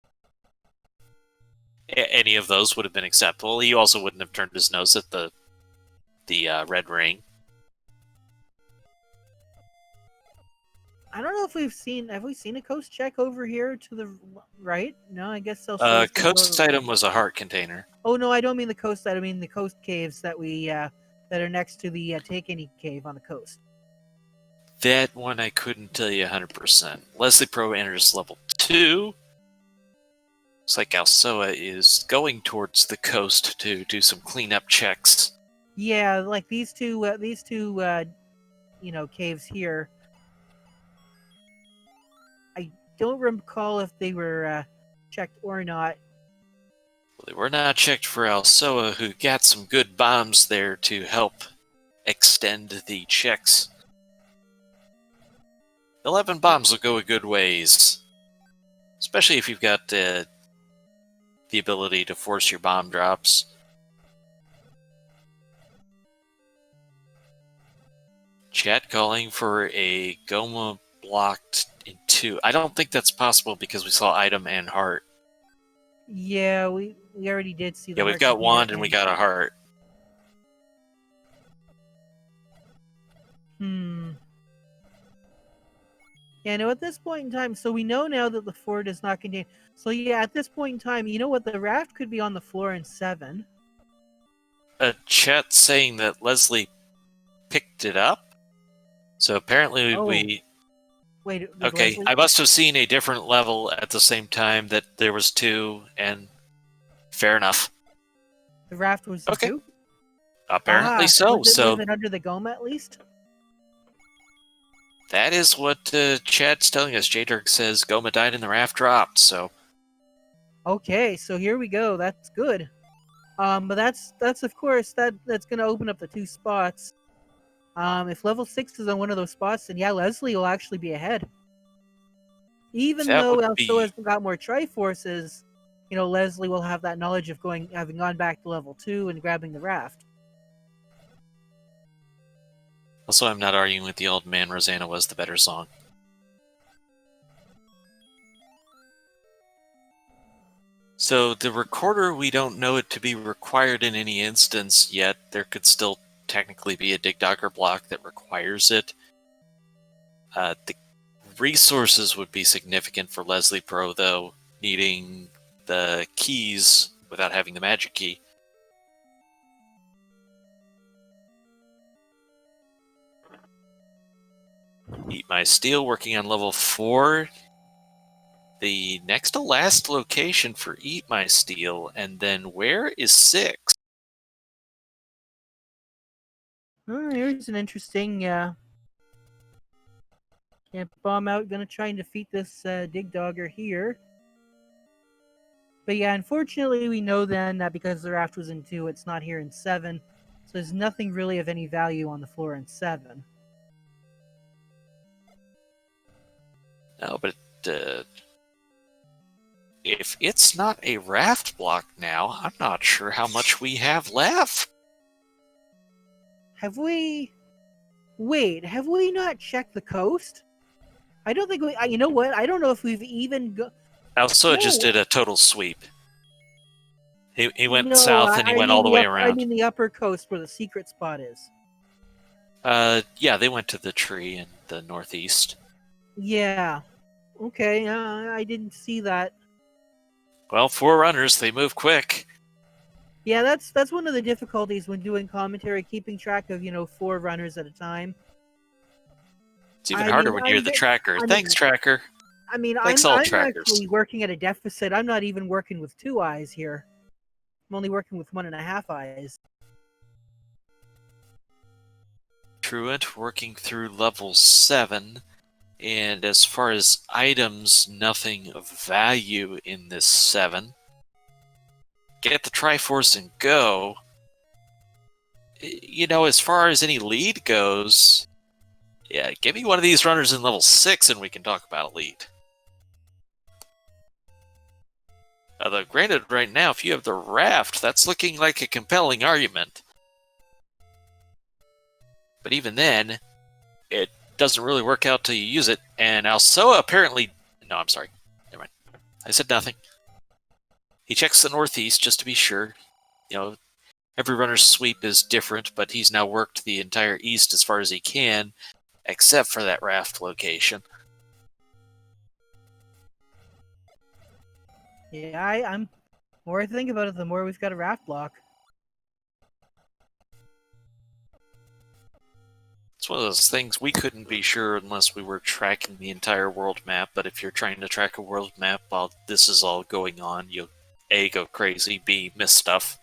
Any of those would have been acceptable. He also wouldn't have turned his nose at the red ring. I don't know if have we seen a coast check over here to the right? No, I guess they'll Coast item was a heart container. Oh no, I don't mean the coast item. I mean the coast caves that that are next to the Take Any cave on the coast. That one I couldn't tell you 100%. Leslie Pro enters level 2. Looks like Alsoa is going towards the coast to do some cleanup checks. Yeah, like these two caves here. I don't recall if they were checked or not. Well, they were not checked for Alsoa, who got some good bombs there to help extend the checks. 11 bombs will go a good ways. Especially if you've got the ability to force your bomb drops. Chat calling for a Goma blocked in 2. I don't think that's possible because we saw item and heart. Yeah, we already did see the Yeah, we've got wand and we got a heart. Yeah, no, at this point in time, so we know now that the floor does not contain... So yeah, at this point in time, you know what? The raft could be on the floor in 7. A chat saying that Leslie picked it up? So apparently we... Wait, okay, Leslie... I must have seen a different level at the same time that there was 2, and fair enough. The raft was okay. 2? Apparently so. Was it under the Goma at least? That is what chat's telling us. J-Dirk says Goma died and the raft dropped, so... Okay, so here we go. That's good. But that's of course, that's going to open up the 2 spots. If level 6 is on one of those spots, then yeah, Leslie will actually be ahead. Even though Elso has got more Triforces, Leslie will have that knowledge of having gone back to level 2 and grabbing the raft. Also, I'm not arguing with the old man. Rosanna was the better song. So the recorder, we don't know it to be required in any instance yet. There could still technically be a Dig Dogger block that requires it. The resources would be significant for Leslie Pro, though, needing the keys without having the magic key. Eat My Steel working on level 4. The next to last location for Eat My Steel, and then where is 6? Here's an interesting bomb out, gonna try and defeat this Dig Dogger here. But yeah, unfortunately we know then that because the raft was in 2, it's not here in 7. So there's nothing really of any value on the floor in 7. No, but if it's not a raft block now, I'm not sure how much we have left. Have we... Wait, have we not checked the coast? I don't think we... You know what? I don't know if we've even... Alsoa just No. did a total sweep. He went No, south and he went all the way I around. mean the upper coast where the secret spot is. Yeah, they went to the tree in the northeast. Yeah. Okay, I didn't see that. Well, 4 runners, they move quick. Yeah, that's one of the difficulties when doing commentary, keeping track of 4 runners at a time. It's even I harder mean, when you're the tracker. I Thanks, mean, tracker. Thanks, all I'm trackers. actually working at a deficit. I'm not even working with 2 eyes here. I'm only working with 1.5 eyes. Truant working through level 7. And as far as items, nothing of value in this 7. Get the Triforce and go. As far as any lead goes, yeah, give me one of these runners in level 6 and we can talk about a lead. Although, granted, right now, if you have the raft, that's looking like a compelling argument. But even then, it doesn't really work out till you use it. And Alsoa apparently... No, I'm sorry. Never mind. I said nothing. He checks the northeast just to be sure. Every runner's sweep is different, but he's now worked the entire east as far as he can, except for that raft location. Yeah, I'm... The more I think about it, the more we've got a raft block. It's one of those things we couldn't be sure unless we were tracking the entire world map, but if you're trying to track a world map while this is all going on, you'll A, go crazy, B, miss stuff.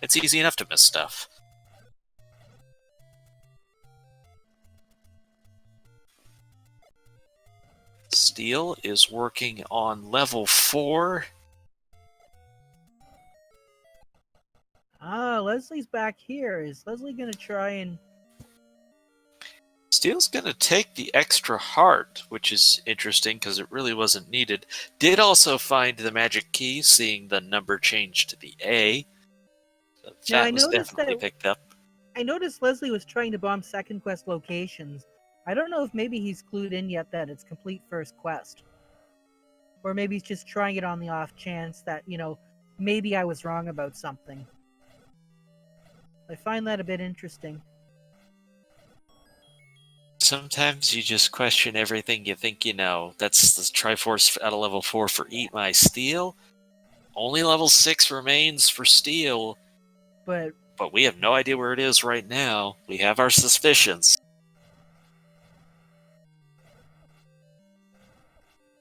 It's easy enough to miss stuff. Steel is working on level 4. Leslie's back here. Is Leslie going to try and... Steel's going to take the extra heart, which is interesting because it really wasn't needed. Did also find the magic key, seeing the number change to the A. So that was definitely picked up. I noticed Leslie was trying to bomb second quest locations. I don't know if maybe he's clued in yet that it's complete first quest. Or maybe he's just trying it on the off chance that, maybe I was wrong about something. I find that a bit interesting. Sometimes you just question everything you think you know. That's the Triforce out of level 4 for Eat My Steel. Only level 6 remains for Steel. But we have no idea where it is right now. We have our suspicions.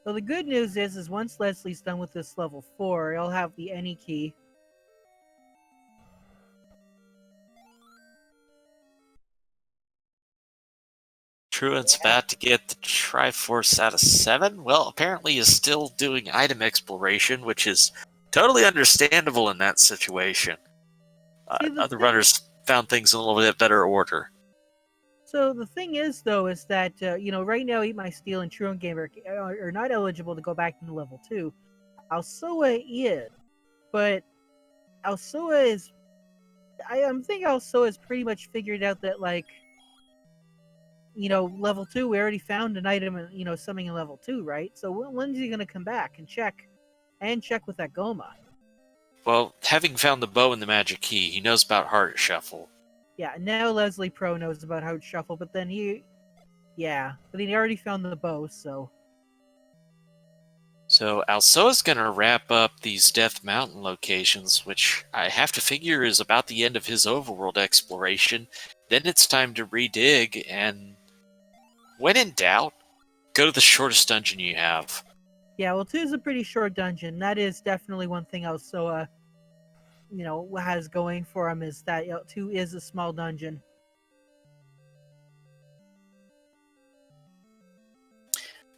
Well, the good news is once Leslie's done with this level 4, he'll have the any key. Truant's about to get the Triforce out of 7. Well, apparently he's still doing item exploration, which is totally understandable in that situation. Other runners found things in a little bit better order. So the thing is, though, is that, right now Eat My Steel and Truant Gamer are not eligible to go back into level 2. Alsoa is. But Alsoa is... I think Alsoa has pretty much figured out that, level 2, we already found an item, something in level 2, right? So when's he going to come back and check with that Goma? Well, having found the bow and the magic key, he knows about Heart Shuffle. Yeah, now Leslie Pro knows about Heart Shuffle, but then he already found the bow, so... So Alsoa's going to wrap up these Death Mountain locations, which I have to figure is about the end of his overworld exploration. Then it's time to redig, and when in doubt, go to the shortest dungeon you have. Yeah, well, 2 is a pretty short dungeon. That is definitely one thing Alsoa, has going for him, is that 2 is a small dungeon.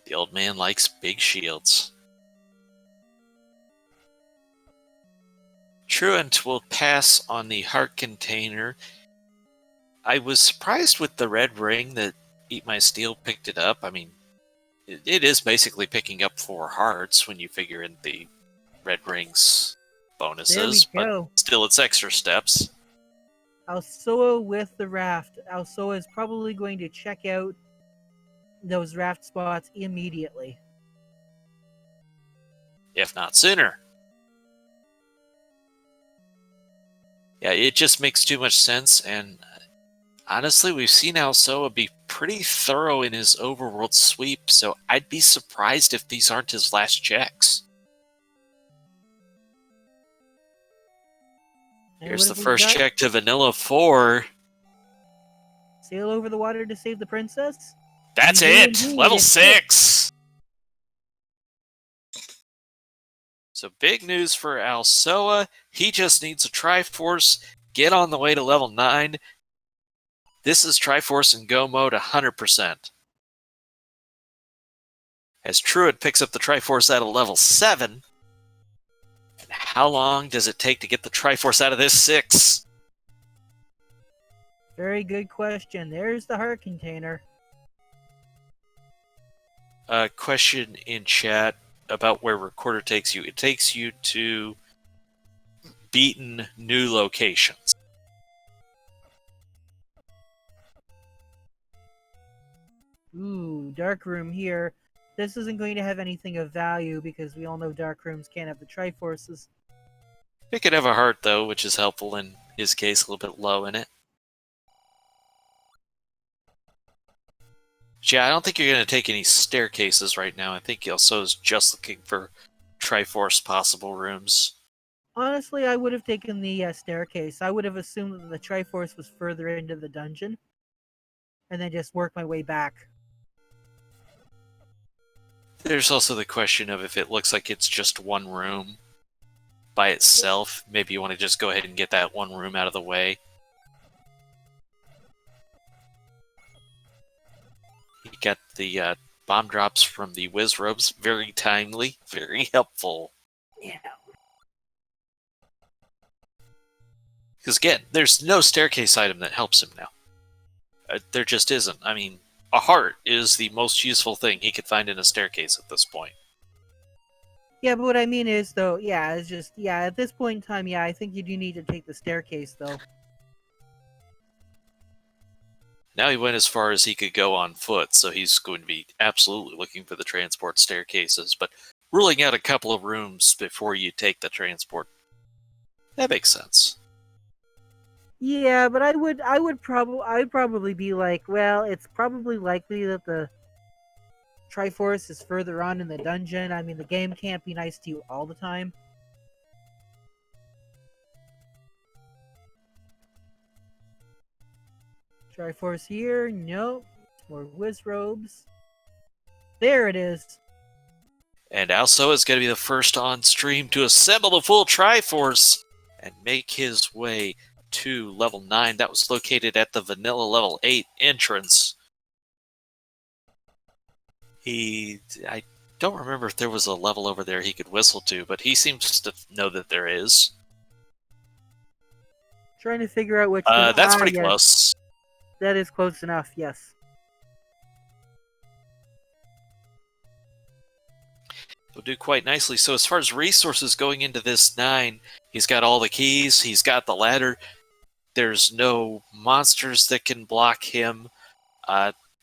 The old man likes big shields. Truant will pass on the heart container. I was surprised with the red ring that Eat My Steel picked it up. I mean, it is basically picking up 4 hearts when you figure in the red ring's bonuses, but still it's extra steps. Alsoa with the raft. Alsoa is probably going to check out those raft spots immediately. if not sooner. Yeah, it just makes too much sense, and honestly, we've seen Alsoa be pretty thorough in his overworld sweep, so I'd be surprised if these aren't his last checks. And Here's what the have we first got? check to Vanilla 4. Sail over the water to save the princess? That's We do it! indeed. Level It's 6! So big news for Alsoa. He just needs a Triforce, get on the way to level 9. This is Triforce and Go mode 100%. As Truid picks up the Triforce at a level 7. And how long does it take to get the Triforce out of this 6? Very good question. There's the heart container. Question in chat about where Recorder takes you. It takes you to beaten new locations. Ooh, dark room here. This isn't going to have anything of value because we all know dark rooms can't have the Triforces. It could have a heart, though, which is helpful in his case, a little bit low in it. Yeah, I don't think you're going to take any staircases right now. I think also is just looking for Triforce possible rooms. Honestly, I would have taken the staircase. I would have assumed that the Triforce was further into the dungeon, and then just work my way back. There's also the question of if it looks like it's just one room by itself, maybe you want to just go ahead and get that one room out of the way. You got the bomb drops from the Wizrobes. Very timely, very helpful. Yeah. Because again, there's no staircase item that helps him now. There just isn't. I mean, a heart is the most useful thing he could find in a staircase at this point. Yeah, but what I mean is, though, yeah, it's just, yeah, at this point in time, yeah, I think you do need to take the staircase, though. Now he went as far as he could go on foot, so he's going to be absolutely looking for the transport staircases, but ruling out a couple of rooms before you take the transport. That makes sense. Yeah, but I'd probably be like, well, it's probably likely that the Triforce is further on in the dungeon. I mean, the game can't be nice to you all the time. Triforce here, nope. More Wizrobes. There it is. And Also is going to be the first on stream to assemble the full Triforce and make his way to level 9. That was located at the Vanilla level 8 entrance. I don't remember if there was a level over there he could whistle to, but he seems to know that there is. Trying to figure out which that's pretty yes. close. That is close enough, yes. He'll do quite nicely. So as far as resources going into this 9, he's got all the keys, he's got the ladder. There's no monsters that can block him.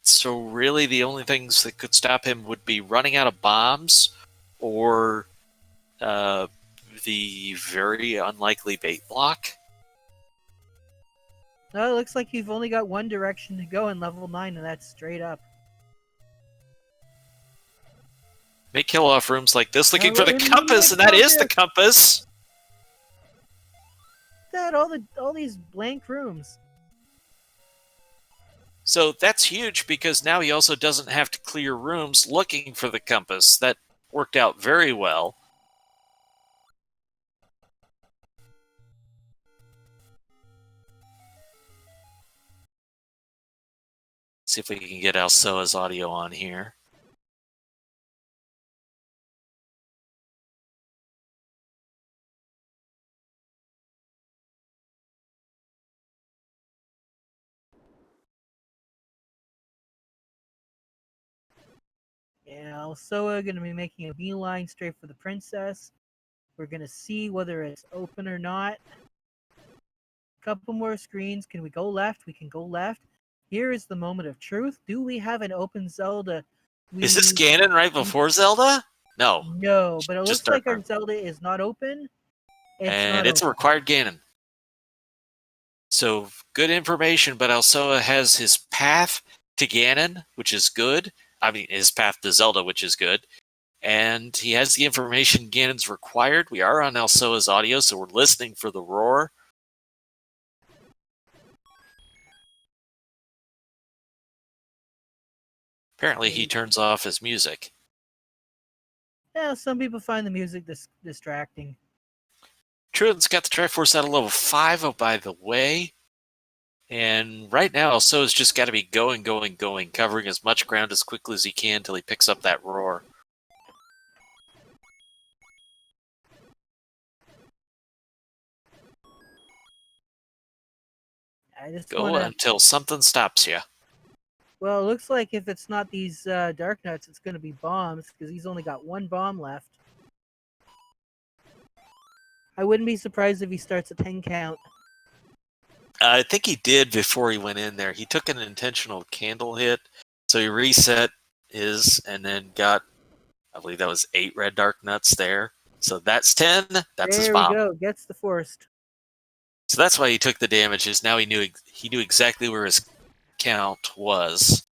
So really the only things that could stop him would be running out of bombs or the very unlikely bait block. No, it looks like you've only got one direction to go in level 9, and that's straight up. May kill off rooms like this looking Oh, for the compass, and that is the compass! That all these blank rooms. So that's huge because now he also doesn't have to clear rooms looking for the compass. That worked out very well. See if we can get Alsoa's audio on here. Yeah, Alsoa going to be making a beeline straight for the princess. We're going to see whether it's open or not. Couple more screens. Can we go left? We can go left. Here is the moment of truth. Do we have an open Zelda? Is this Ganon right before Zelda? No, No, but it just looks like Dark our Run. Zelda is not open. It's And not it's a open. required Ganon. So good information, but Alsoa has his path to Ganon, which is good. I mean, his path to Zelda, which is good. And he has the information Ganon's required. We are on Alsoa's audio, so we're listening for the roar. Apparently, he turns off his music. Yeah, some people find the music distracting. Truan's got the Triforce out of level 5, oh, by the way. And right now, Alsoa's just got to be going, covering as much ground as quickly as he can until he picks up that roar. I just Go want to. until something stops you. Well, it looks like if it's not these Dark Nuts, it's going to be bombs because he's only got one bomb left. I wouldn't be surprised if he starts a 10 count. I think he did before he went in there. He took an intentional candle hit, so he reset his and then got, I believe that was 8 red Dark Nuts there. So that's 10. That's his There we bomb. go. Gets the forest. So that's why he took the damages. Now he knew exactly where his count was.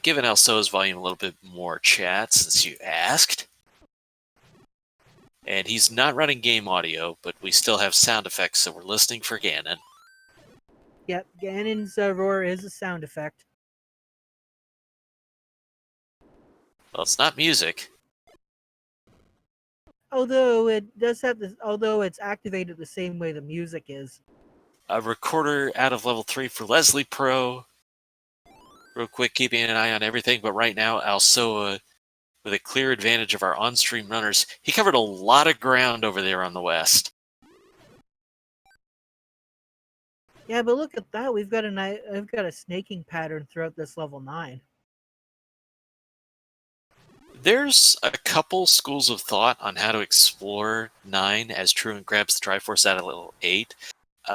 Giving Alsoa's volume a little bit more chat since you asked. And he's not running game audio, but we still have sound effects, so we're listening for Ganon. Yep, Ganon's roar is a sound effect. Well, it's not music. Although it does have this, although it's activated the same way the music is. A recorder out of level 3 for Leslie Pro. Real quick, keeping an eye on everything, but right now, Alsoa, with a clear advantage of our on-stream runners, he covered a lot of ground over there on the west. Yeah, but look at that. We've got a snaking pattern throughout this level 9. There's a couple schools of thought on how to explore 9 as Truant grabs the Triforce out of level 8.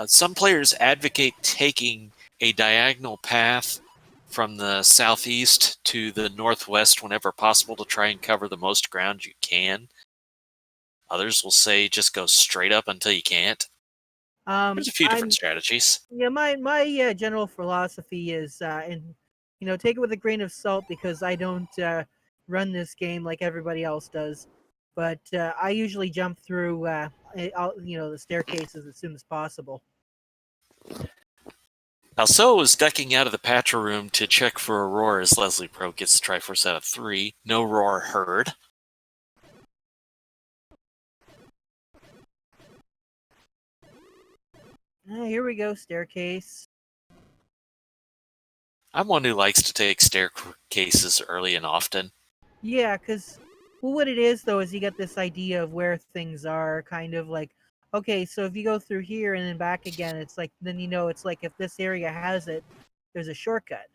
Some players advocate taking a diagonal path from the southeast to the northwest whenever possible to try and cover the most ground you can. Others will say just go straight up until you can't. There's a few different strategies. Yeah, my general philosophy is, and take it with a grain of salt because I don't run this game like everybody else does. But I usually jump through, the staircases as soon as possible. Alsoa was ducking out of the Patra room to check for a roar as Leslie Pro gets the Triforce out of 3. No roar heard. Here we go, staircase. I'm one who likes to take staircases early and often. Yeah, because what it is though is you get this idea of where things are, kind of like, okay, so if you go through here and then back again, it's like then it's like if this area has it, there's a shortcut.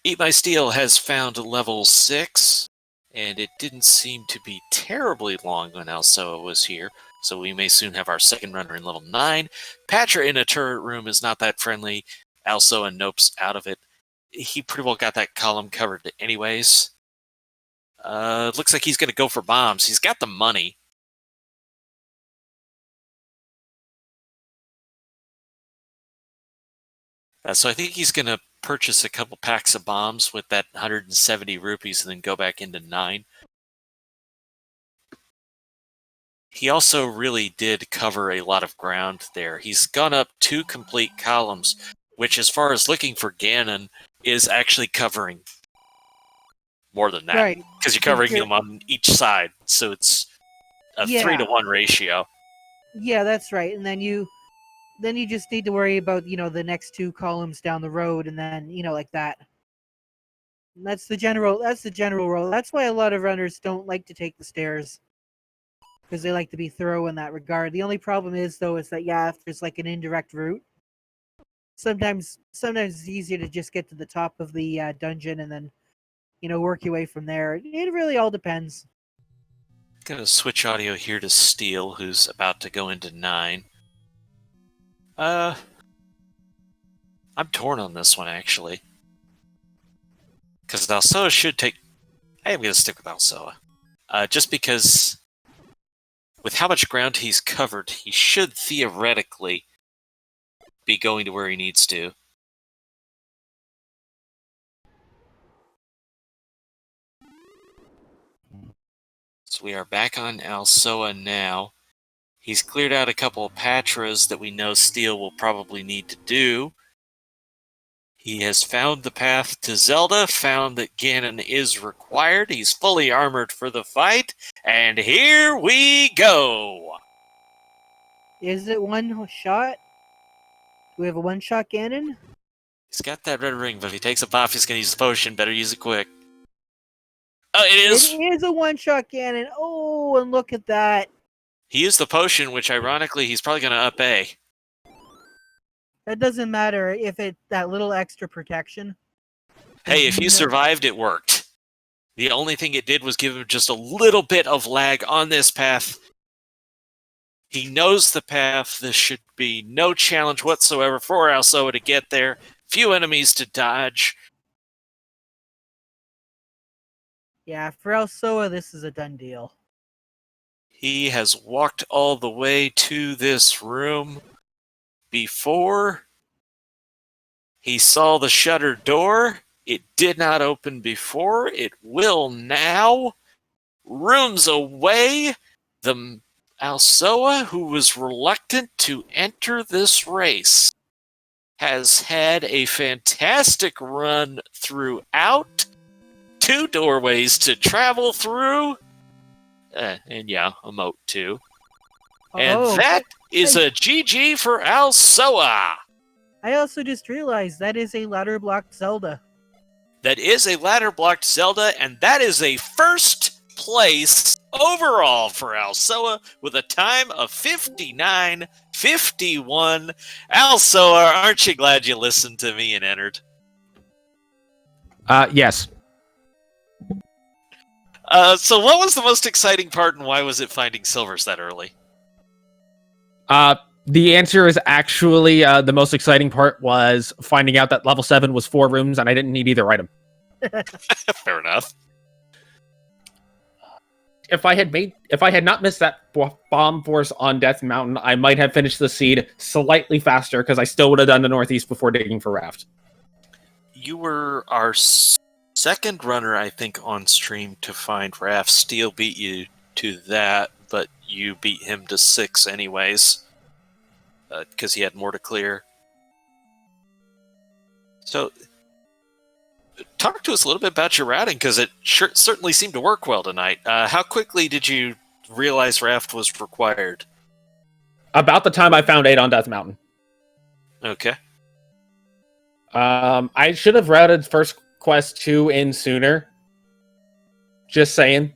Eat My Steel has found level 6, and it didn't seem to be terribly long when Alsoa was here, so we may soon have our second runner in level 9. Patra in a turret room is not that friendly. Alsoa nopes out of it. He pretty well got that column covered anyways. Looks like he's going to go for bombs. He's got the money. So I think he's going to purchase a couple packs of bombs with that 170 rupees and then go back into 9. He also really did cover a lot of ground there. He's gone up 2 complete columns, which as far as looking for Ganon is actually covering more than that. Right. Because you're covering them on each side, so it's a 3-to-1 ratio. Yeah, that's right. And then you just need to worry about, the next 2 columns down the road and then, like that. That's the general rule. That's why a lot of runners don't like to take the stairs. Because they like to be thorough in that regard. The only problem is though is that if there's like an indirect route, sometimes it's easier to just get to the top of the dungeon and then work your way from there. It really all depends. Gonna switch audio here to Steel, who's about to go into 9. I'm torn on this one, actually. Because Alsoa should take... I am going to stick with Alsoa. Just because with how much ground he's covered, he should theoretically be going to where he needs to. So we are back on Alsoa now. He's cleared out a couple of Patras that we know Steel will probably need to do. He has found the path to Zelda, found that Ganon is required. He's fully armored for the fight, and here we go! Is it one shot? Do we have a one-shot Ganon? He's got that red ring, but if he takes a buff, he's going to use the potion. Better use it quick. Oh, it is! It is a one-shot Ganon. Oh, and look at that. He used the potion, which ironically, he's probably going to up A. That doesn't matter if it that little extra protection. Hey, if you survived, it worked. The only thing it did was give him just a little bit of lag on this path. He knows the path. This should be no challenge whatsoever for Alsoa to get there. Few enemies to dodge. Yeah, for Alsoa, this is a done deal. He has walked all the way to this room before. He saw the shutter door. It did not open before. It will now. Rooms away. The Alsoa, who was reluctant to enter this race, has had a fantastic run throughout. 2 doorways to travel through. And yeah, emote too. And that is a GG for Alsoa. I also just realized that is a ladder blocked Zelda. That is a ladder blocked Zelda, and that is a first place overall for Alsoa with a time of 59:51. Alsoa, aren't you glad you listened to me and entered? Yes. So what was the most exciting part, and why was it finding silvers that early? The answer is actually the most exciting part was finding out that level 7 was 4 rooms and I didn't need either item. Fair enough. If I had not missed that bomb force on Death Mountain, I might have finished the seed slightly faster because I still would have done the northeast before digging for Raft. You were our second runner, I think, on stream to find Raft. Steel beat you to that, but you beat him to 6 anyways, because he had more to clear. So, talk to us a little bit about your routing, because it certainly seemed to work well tonight. How quickly did you realize Raft was required? About the time I found 8 on Death Mountain. Okay. I should have routed first quest 2 in sooner. Just saying.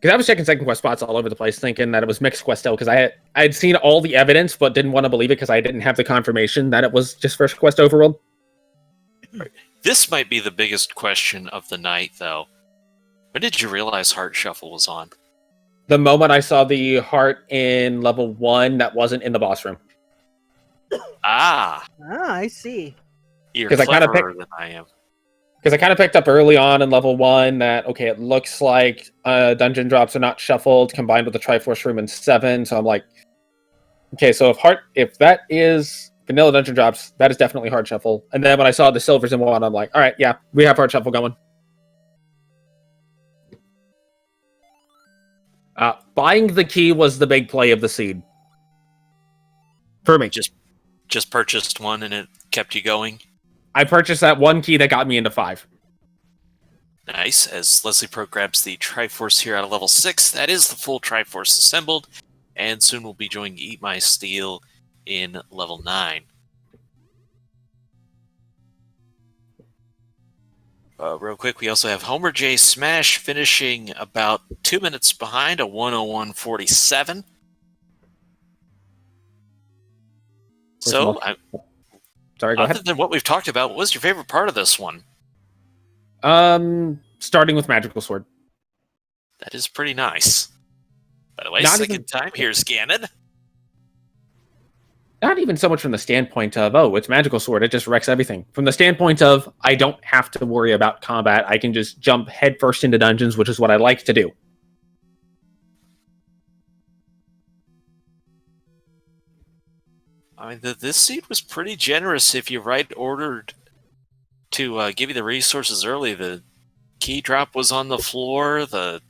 Because I was checking second quest spots all over the place, thinking that it was mixed quest still, because I had seen all the evidence, but didn't want to believe it because I didn't have the confirmation that it was just first quest overworld. This might be the biggest question of the night, though. When did you realize Heart Shuffle was on? The moment I saw the heart in level 1 that wasn't in the boss room. Ah, I see. you're 'Cause I kinda cleverer than I am. Because I kind of picked up early on in level 1 that, okay, it looks like dungeon drops are not shuffled, combined with the Triforce room in 7, so I'm like, okay, so if that is vanilla dungeon drops, that is definitely hard shuffle. And then when I saw the silvers in 1, I'm like, alright, yeah, we have hard shuffle going. Buying the key was the big play of the seed. For me. Just purchased one and it kept you going? I purchased that one key that got me into 5. Nice. As Leslie Pro grabs the Triforce here out of level 6, that is the full Triforce assembled, and soon we'll be joining Eat My Steel in level 9. Real quick, we also have Homer J Smash finishing about 2 minutes behind, a 101.47. So, Sorry, go other ahead. than what we've talked about, what was your favorite part of this one? Starting with Magical Sword. That is pretty nice. By the way, Not second time, here's Ganon. not even so much from the standpoint of, oh, it's magical sword, it just wrecks everything. From the standpoint of, I don't have to worry about combat. I can just jump headfirst into dungeons, which is what I like to do. I mean, this seed was pretty generous if you ordered to give you the resources early. The key drop was on the floor. The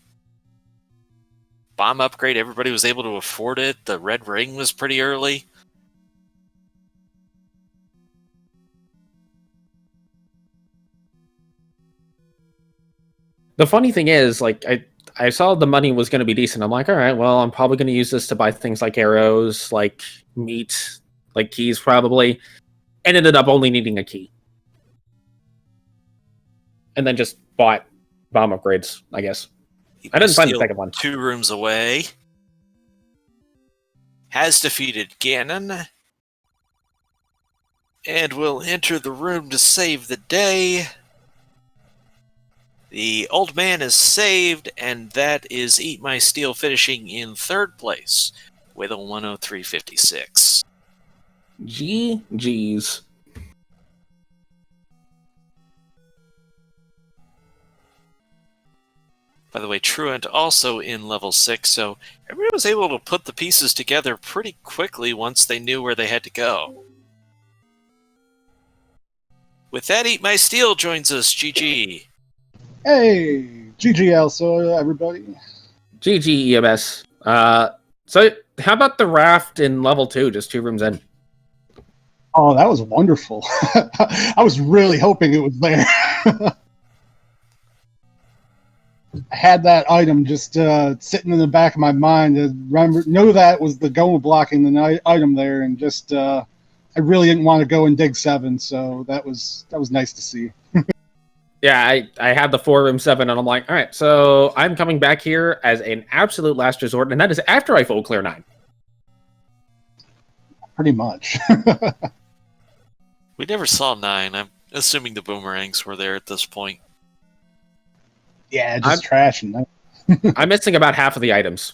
bomb upgrade, everybody was able to afford it. The red ring was pretty early. The funny thing is, like, I saw the money was going to be decent. I'm like, all right, well, I'm probably going to use this to buy things like arrows, like meat, like keys probably, and ended up only needing a key. And then just bought bomb upgrades, I guess. I didn't find the second one. 2 rooms away. Has defeated Ganon. And will enter the room to save the day. The old man is saved, and that is Eat My Steel finishing in 3rd place with a 103.56. GG's. By the way, Truant also in level 6, so everyone was able to put the pieces together pretty quickly once they knew where they had to go. With that, Eat My Steel joins us. GG. Hey, GG also, everybody. GG EMS. So how about the raft in level 2, just 2 rooms in? Oh, that was wonderful. I was really hoping it was there. I had that item just sitting in the back of my mind to know that was the Goma blocking the item there, and just I really didn't want to go and dig 7, so that was nice to see. Yeah, I had the 4 room 7, and I'm like, all right, so I'm coming back here as an absolute last resort, and that is after I full clear 9. Pretty much. We never saw 9. I'm assuming the boomerangs were there at this point. Yeah, just trashing that. I'm missing about half of the items.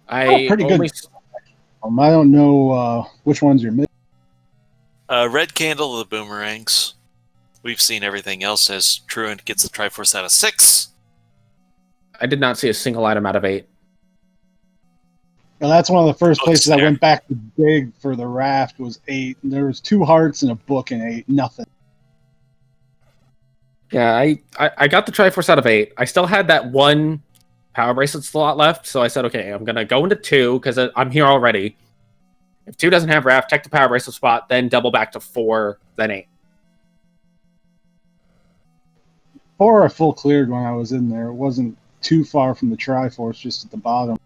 Pretty good. I don't know which ones you're missing. Red Candle, the boomerangs. We've seen everything else as Truant gets the Triforce out of 6. I did not see a single item out of 8. Well, that's one of the first places I went back to dig for the raft was 8. And there was 2 hearts and a book in 8. Nothing. Yeah, I got the Triforce out of 8. I still had that 1 power bracelet slot left, so I said, okay, I'm going to go into 2, because I'm here already. If 2 doesn't have raft, check the power bracelet spot, then double back to 4, then 8. 4 I full cleared when I was in there. It wasn't too far from the Triforce, just at the bottom.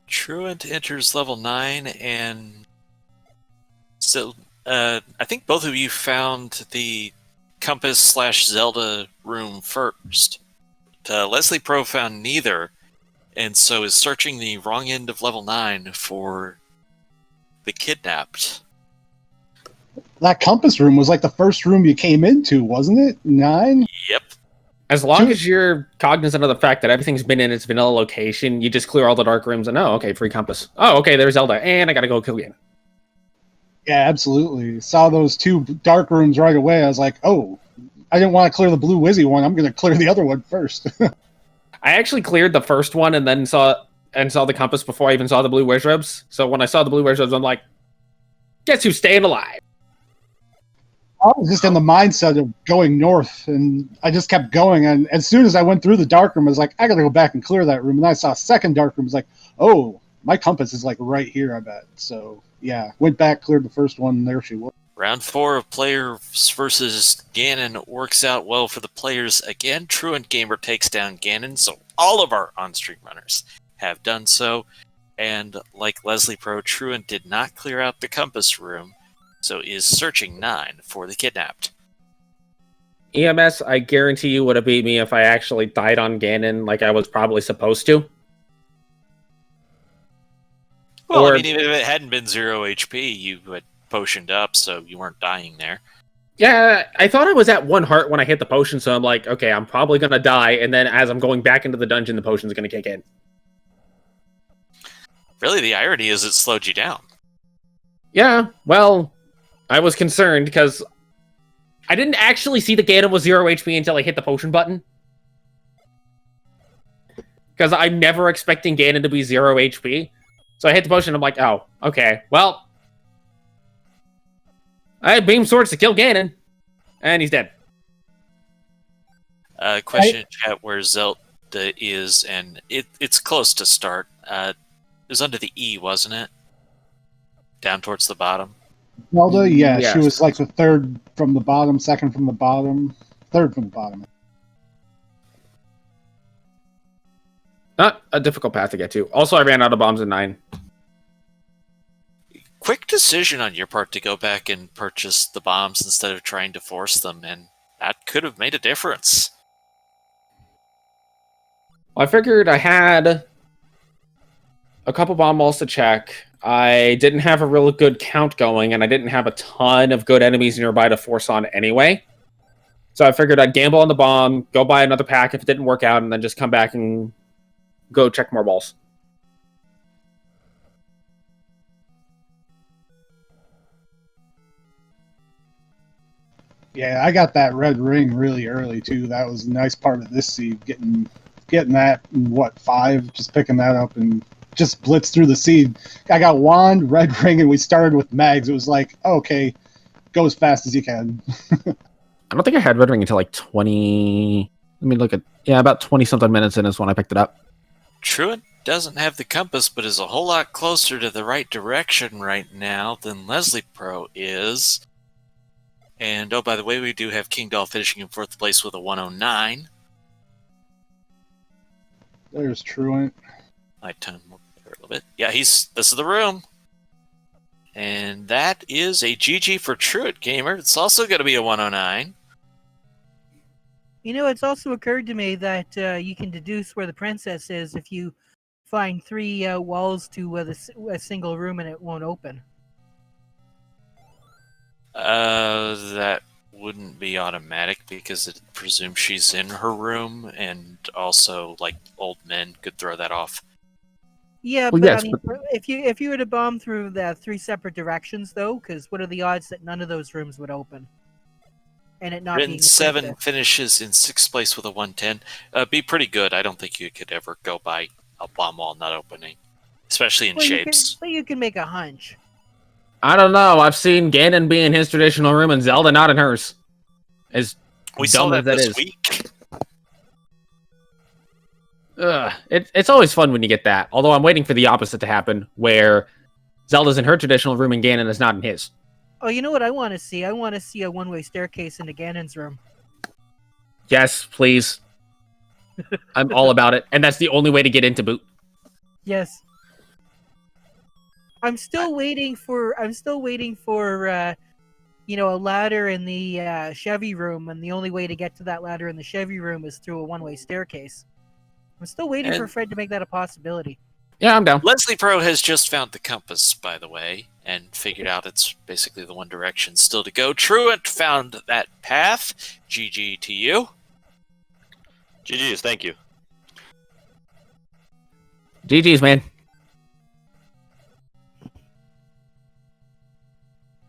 Truant enters level 9, and so I think both of you found the Compass/Zelda room first. Leslie Pro found neither, and so is searching the wrong end of level 9 for the kidnapped. That Compass room was like the first room you came into, wasn't it? 9? Yep. As long as you're cognizant of the fact that everything's been in its vanilla location, you just clear all the dark rooms and, oh, okay, free Compass. Oh, okay, there's Zelda, and I gotta go kill Ganon. Yeah, absolutely. Saw those 2 dark rooms right away. I was like, oh, I didn't want to clear the Blue Wizzy one. I'm going to clear the other one first. I actually cleared the first one and then saw the Compass before I even saw the Blue Wizrubs. So when I saw the Blue Wizrubs, I'm like, guess who's staying alive? I was just in the mindset of going north, and I just kept going. And as soon as I went through the dark room, I was like, I got to go back and clear that room. And I saw a second dark room. I was like, oh, my Compass is like right here, I bet. So yeah, went back, cleared the first one, and there she was. Round 4 of Players versus Ganon works out well for the players again. Truant Gamer takes down Ganon, so all of our on-stream runners have done so. And like Leslie Pro, Truant did not clear out the Compass room, so is searching 9 for the kidnapped. EMS, I guarantee you would have beat me if I actually died on Ganon like I was probably supposed to. Well, I mean, even if it hadn't been 0 HP, you had potioned up, so you weren't dying there. Yeah, I thought I was at 1 heart when I hit the potion, so I'm like, okay, I'm probably going to die, and then as I'm going back into the dungeon, the potion's going to kick in. Really, the irony is it slowed you down. Yeah, well, I was concerned because I didn't actually see the Ganon was 0 HP until I hit the potion button. Because I'm never expecting Ganon to be 0 HP. So I hit the potion and I'm like, oh, okay, well. I had Beam Swords to kill Ganon. And he's dead. Question in chat where Zelda is, and it's close to start. It was under the E, wasn't it? Down towards the bottom. Zelda, yeah, Yes. she was like the third from the bottom, second from the bottom, third from the bottom. Not a difficult path to get to. Also, I ran out of bombs in 9. Quick decision on your part to go back and purchase the bombs instead of trying to force them, and that could have made a difference. I figured I had a couple bomb walls to check. I didn't have a real good count going, and I didn't have a ton of good enemies nearby to force on anyway. So I figured I'd gamble on the bomb, go buy another pack if it didn't work out, and then just come back and go check more walls. Yeah, I got that red ring really early too. That was a nice part of this seed, getting that in what 5, just picking that up and just blitz through the seed. I got wand, red ring, and we started with mags. It was like, okay, go as fast as you can. I don't think I had Red Ring until like 20... Let me look at... Yeah, about 20-something minutes in is when I picked it up. Truant doesn't have the compass, but is a whole lot closer to the right direction right now than Leslie Pro is. And, oh, by the way, we do have King Doll finishing in 4th place with a 109. There's Truant. My time will be a little bit. Yeah, this is the room. And that is a GG for Truant Gamer. It's also going to be a 109. You know, it's also occurred to me that you can deduce where the princess is if you find 3 walls to a single room and it won't open. That wouldn't be automatic because it presumes she's in her room, and also, like, old men could throw that off. Yeah, Well, but yes, I mean, if you were to bomb through the 3 separate directions, though, because what are the odds that none of those rooms would open? And it not Written being the 7 princess? finishes in 6th place with a 110. Be pretty good. I don't think you could ever go by a bomb wall not opening, especially in Well, shapes. you can make a hunch. I don't know. I've seen Ganon be in his traditional room and Zelda not in hers. As We saw dumb that as this is. week. It's always fun when you get that. Although I'm waiting for the opposite to happen, where Zelda's in her traditional room and Ganon is not in his. Oh, you know what I want to see? I want to see a one-way staircase into Ganon's room. Yes, please. I'm all about it. And that's the only way to get into boot. Yes. I'm still waiting for you know, a ladder in the Chevy room, and the only way to get to that ladder in the Chevy room is through a one-way staircase. I'm still waiting for And- Fred to make that a possibility. Yeah, I'm down. Leslie Pro has just found the compass, by the way, and figured out it's basically the one direction still to go. Truant found that path. GG to you. GG's, thank you. GG's, man.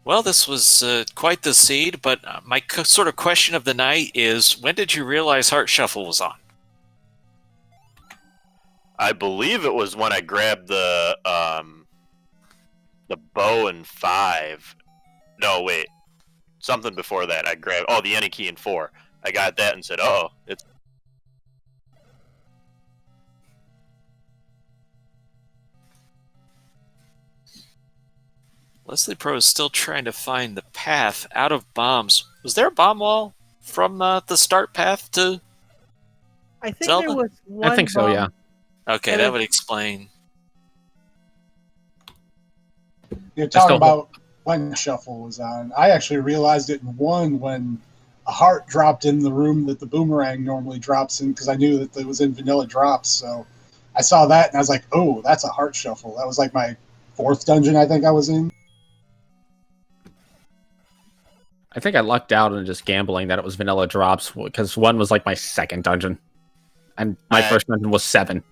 Well, this was quite the seed, but my sort of question of the night is, when did you realize Heart Shuffle was on? I believe it was when I grabbed the bow in 5. No, wait. Something before that. I grabbed the any key in 4. I got that and said, "Oh, it's." Leslie Pro is still trying to find the path out of bombs. Was there a bomb wall from the start path to... I think Zelda? there was one. I think so, bomb- yeah. Okay, Yeah, that there- would explain. You're still talking about when Shuffle was on. I actually realized it in 1 when a heart dropped in the room that the boomerang normally drops in, because I knew that it was in vanilla drops. So I saw that and I was like, oh, that's a heart shuffle. That was like my 4th dungeon I think I was in. I think I lucked out on just gambling that it was vanilla drops, because 1 was like my 2nd dungeon. And my I- first dungeon was 7.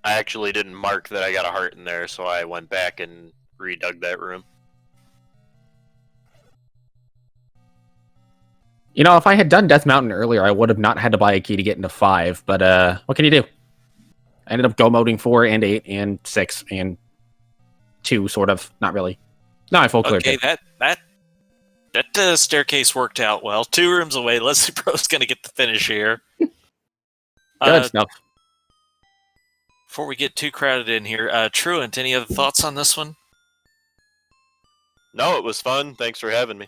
I actually didn't mark that I got a heart in there, so I went back and redug that room. You know, if I had done Death Mountain earlier, I would have not had to buy a key to get into 5. But what can you do? I ended up go moding 4 and 8 and 6 and 2, sort of. Not really. No, I full cleared Okay, it. that staircase worked out well. 2 rooms away. Leslie Pro's going to get the finish here. Good stuff. Before we get too crowded in here, Truant, any other thoughts on this one? No, it was fun. Thanks for having me.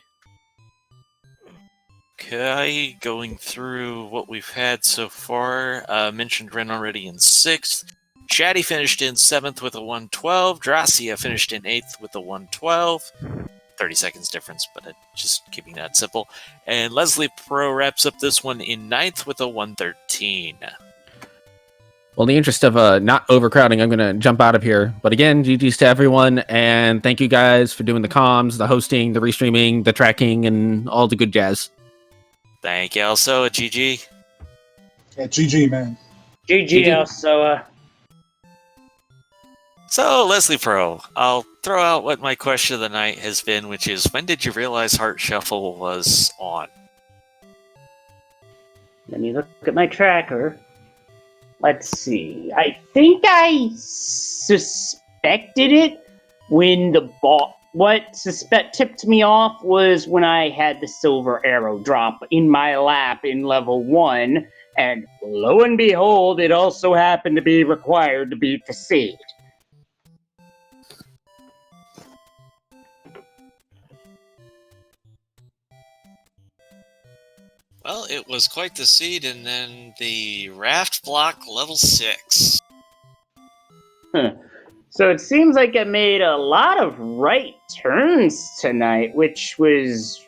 Okay, going through what we've had so far. Mentioned Ren already in 6th. Shaddy finished in 7th with a 112. Dracia finished in 8th with a 112. 30 seconds difference, but just keeping that simple. And Leslie Pro wraps up this one in 9th with a 113. Well, in the interest of not overcrowding, I'm going to jump out of here. But again, GG's to everyone, and thank you guys for doing the comms, the hosting, the restreaming, the tracking, and all the good jazz. Thank you, also, GG. Yeah, GG, man. GG, also. So, Leslie Pro, I'll throw out what my question of the night has been, which is, when did you realize Heart Shuffle was on? Let me look at my tracker. Let's see. I think I suspected it when the ball. What tipped me off was when I had the silver arrow drop in my lap in level 1, and lo and behold, it also happened to be required to beat the seed. Well, it was quite the seed, and then the raft block level 6. So it seems like I made a lot of right turns tonight, which was,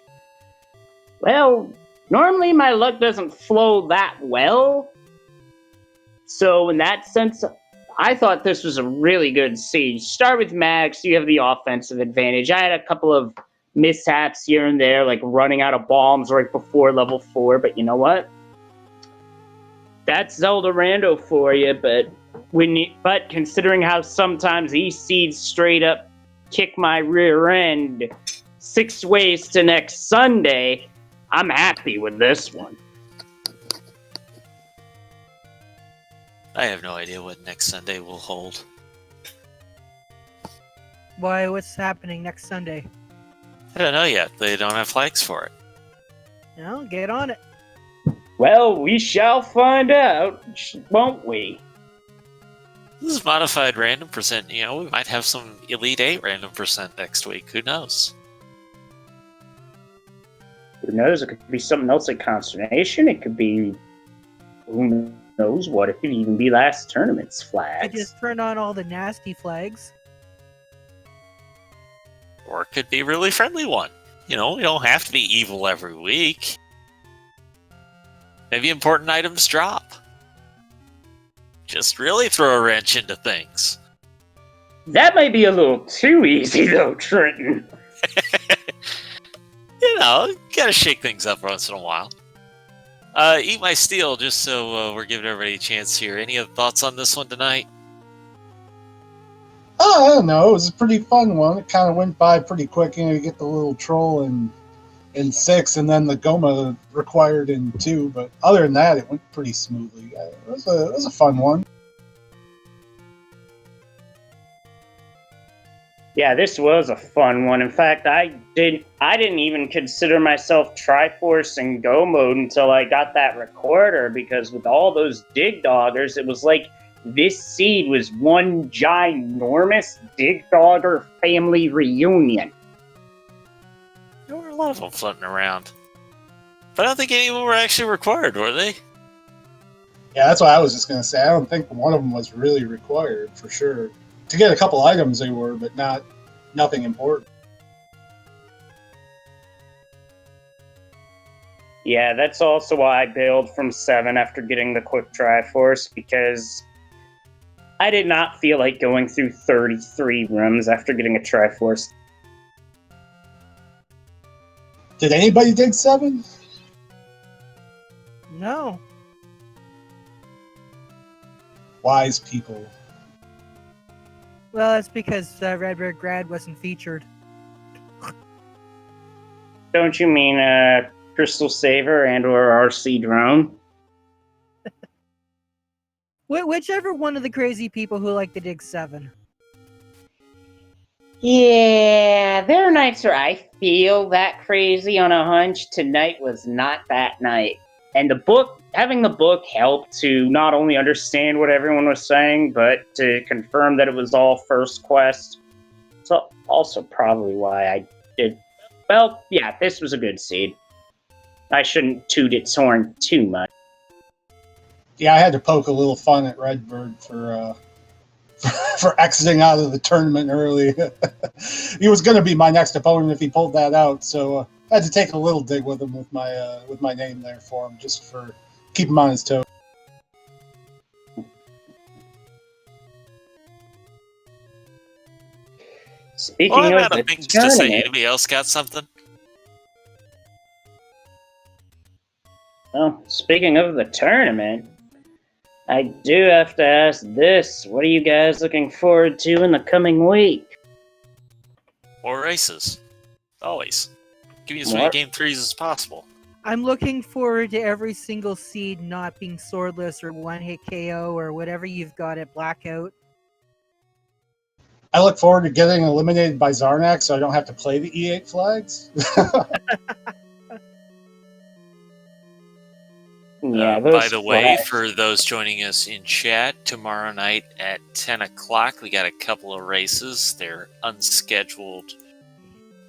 well, normally my luck doesn't flow that well. So in that sense, I thought this was a really good siege. Start with Max, you have the offensive advantage. I had a couple of mishaps here and there, like running out of bombs right before level 4, but you know what? That's Zelda Rando for you, but considering how sometimes these seeds straight up kick my rear end 6 ways to next Sunday, I'm happy with this one. I have no idea what next Sunday will hold. Why? What's happening next Sunday? I don't know yet. They don't have flags for it. No, get on it. Well, we shall find out, won't we? This is modified random percent. You know, we might have some Elite 8 random percent next week. Who knows? Who knows? It could be something else like Consternation. It could be... Who knows what? It could even be last tournament's I flags. just turn on all the nasty flags. Or it could be a really friendly one. You know, we don't have to be evil every week. Maybe important items drop. Just really throw a wrench into things. That might be a little too easy, though, Trenton. You know, gotta shake things up once in a while. Eat My Steel, just so we're giving everybody a chance here. Any other thoughts on this one tonight? Oh, I don't know. It was a pretty fun one. It kind of went by pretty quick. You know, you get the little troll in 6, and then the Goma required in 2. But other than that, it went pretty smoothly. It was a fun one. Yeah, this was a fun one. In fact, I didn't even consider myself Triforce and Go mode until I got that recorder, because with all those Dig Doggers, it was like this seed was one ginormous Dig Dogger family reunion. There were a lot of them floating around. But I don't think any of them were actually required, were they? Yeah, that's what I was just going to say. I don't think one of them was really required, for sure. To get a couple items they were, but nothing important. Yeah, that's also why I bailed from 7 after getting the Quick Triforce, because I did not feel like going through 33 rooms after getting a Triforce. Did anybody dig 7? No. Wise people. Well, that's because Redbird Grad wasn't featured. Don't you mean Crystal Saver and/or RC Drone? Whichever one of the crazy people who like to dig 7. Yeah, there are nights where I feel that crazy on a hunch. Tonight was not that night. And having the book helped to not only understand what everyone was saying, but to confirm that it was all first quest. So also probably why I did. Well, yeah, this was a good seed. I shouldn't toot its horn too much. Yeah, I had to poke a little fun at Redbird for for exiting out of the tournament early. He was going to be my next opponent if he pulled that out, so I had to take a little dig with him with my name there for him, just for keep him on his toes. Speaking Well, I'm of out the of things to say. tournament, Anybody else got something? well, speaking of the tournament, I do have to ask this. What are you guys looking forward to in the coming week? More races. Always. Give me as More- many game 3s as possible. I'm looking forward to every single seed not being swordless or one-hit KO or whatever you've got at Blackout. I look forward to getting eliminated by Zarnak so I don't have to play the E8 flags. Yeah, By those the way, flags. for those joining us in chat, tomorrow night at 10 o'clock, we got a couple of races. They're unscheduled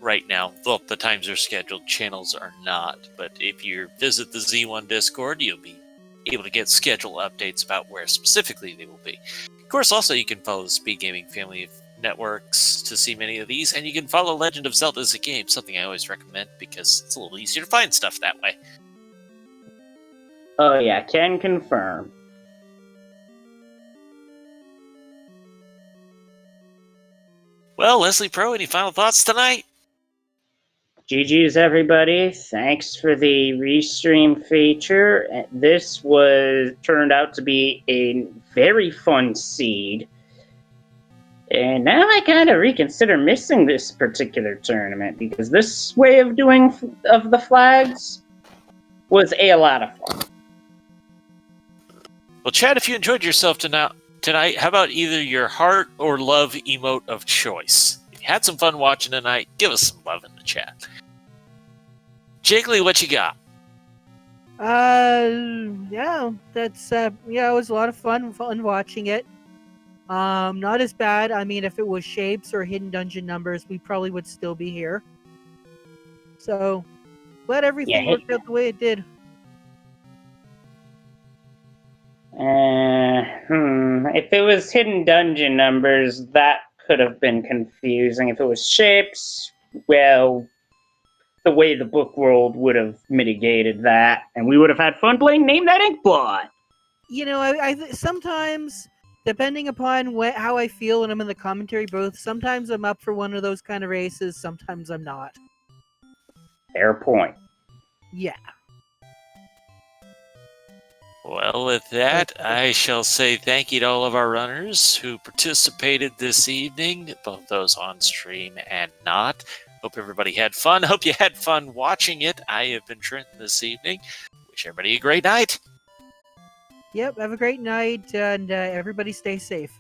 right now. Well, the times are scheduled, channels are not. But if you visit the Z1 Discord, you'll be able to get schedule updates about where specifically they will be. Of course, also you can follow the Speed Gaming family of networks to see many of these, and you can follow Legend of Zelda as a game, something I always recommend because it's a little easier to find stuff that way. Oh yeah, can confirm. Well, Leslie Pro, any final thoughts tonight? GG's everybody. Thanks for the restream feature. This turned out to be a very fun seed. And now I kind of reconsider missing this particular tournament because this way of doing of the flags was a lot of fun. Well, Chad, if you enjoyed yourself tonight, how about either your heart or love emote of choice? If you had some fun watching tonight, give us some love in the chat. Jiggly, what you got? Yeah, that's it was a lot of fun watching it. Not as bad. I mean, if it was shapes or hidden dungeon numbers, we probably would still be here. So, glad everything worked out the way it did. If it was hidden dungeon numbers, that could have been confusing. If it was shapes, well, the way the book world would have mitigated that, and we would have had fun playing Name That Inkblot. You know, I sometimes, depending upon how I feel when I'm in the commentary booth, sometimes I'm up for one of those kind of races, sometimes I'm not. Fair point. Yeah. Well, with that, I shall say thank you to all of our runners who participated this evening, both those on stream and not. Hope everybody had fun. Hope you had fun watching it. I have been Trenton this evening. Wish everybody a great night. Yep, have a great night, and everybody stay safe.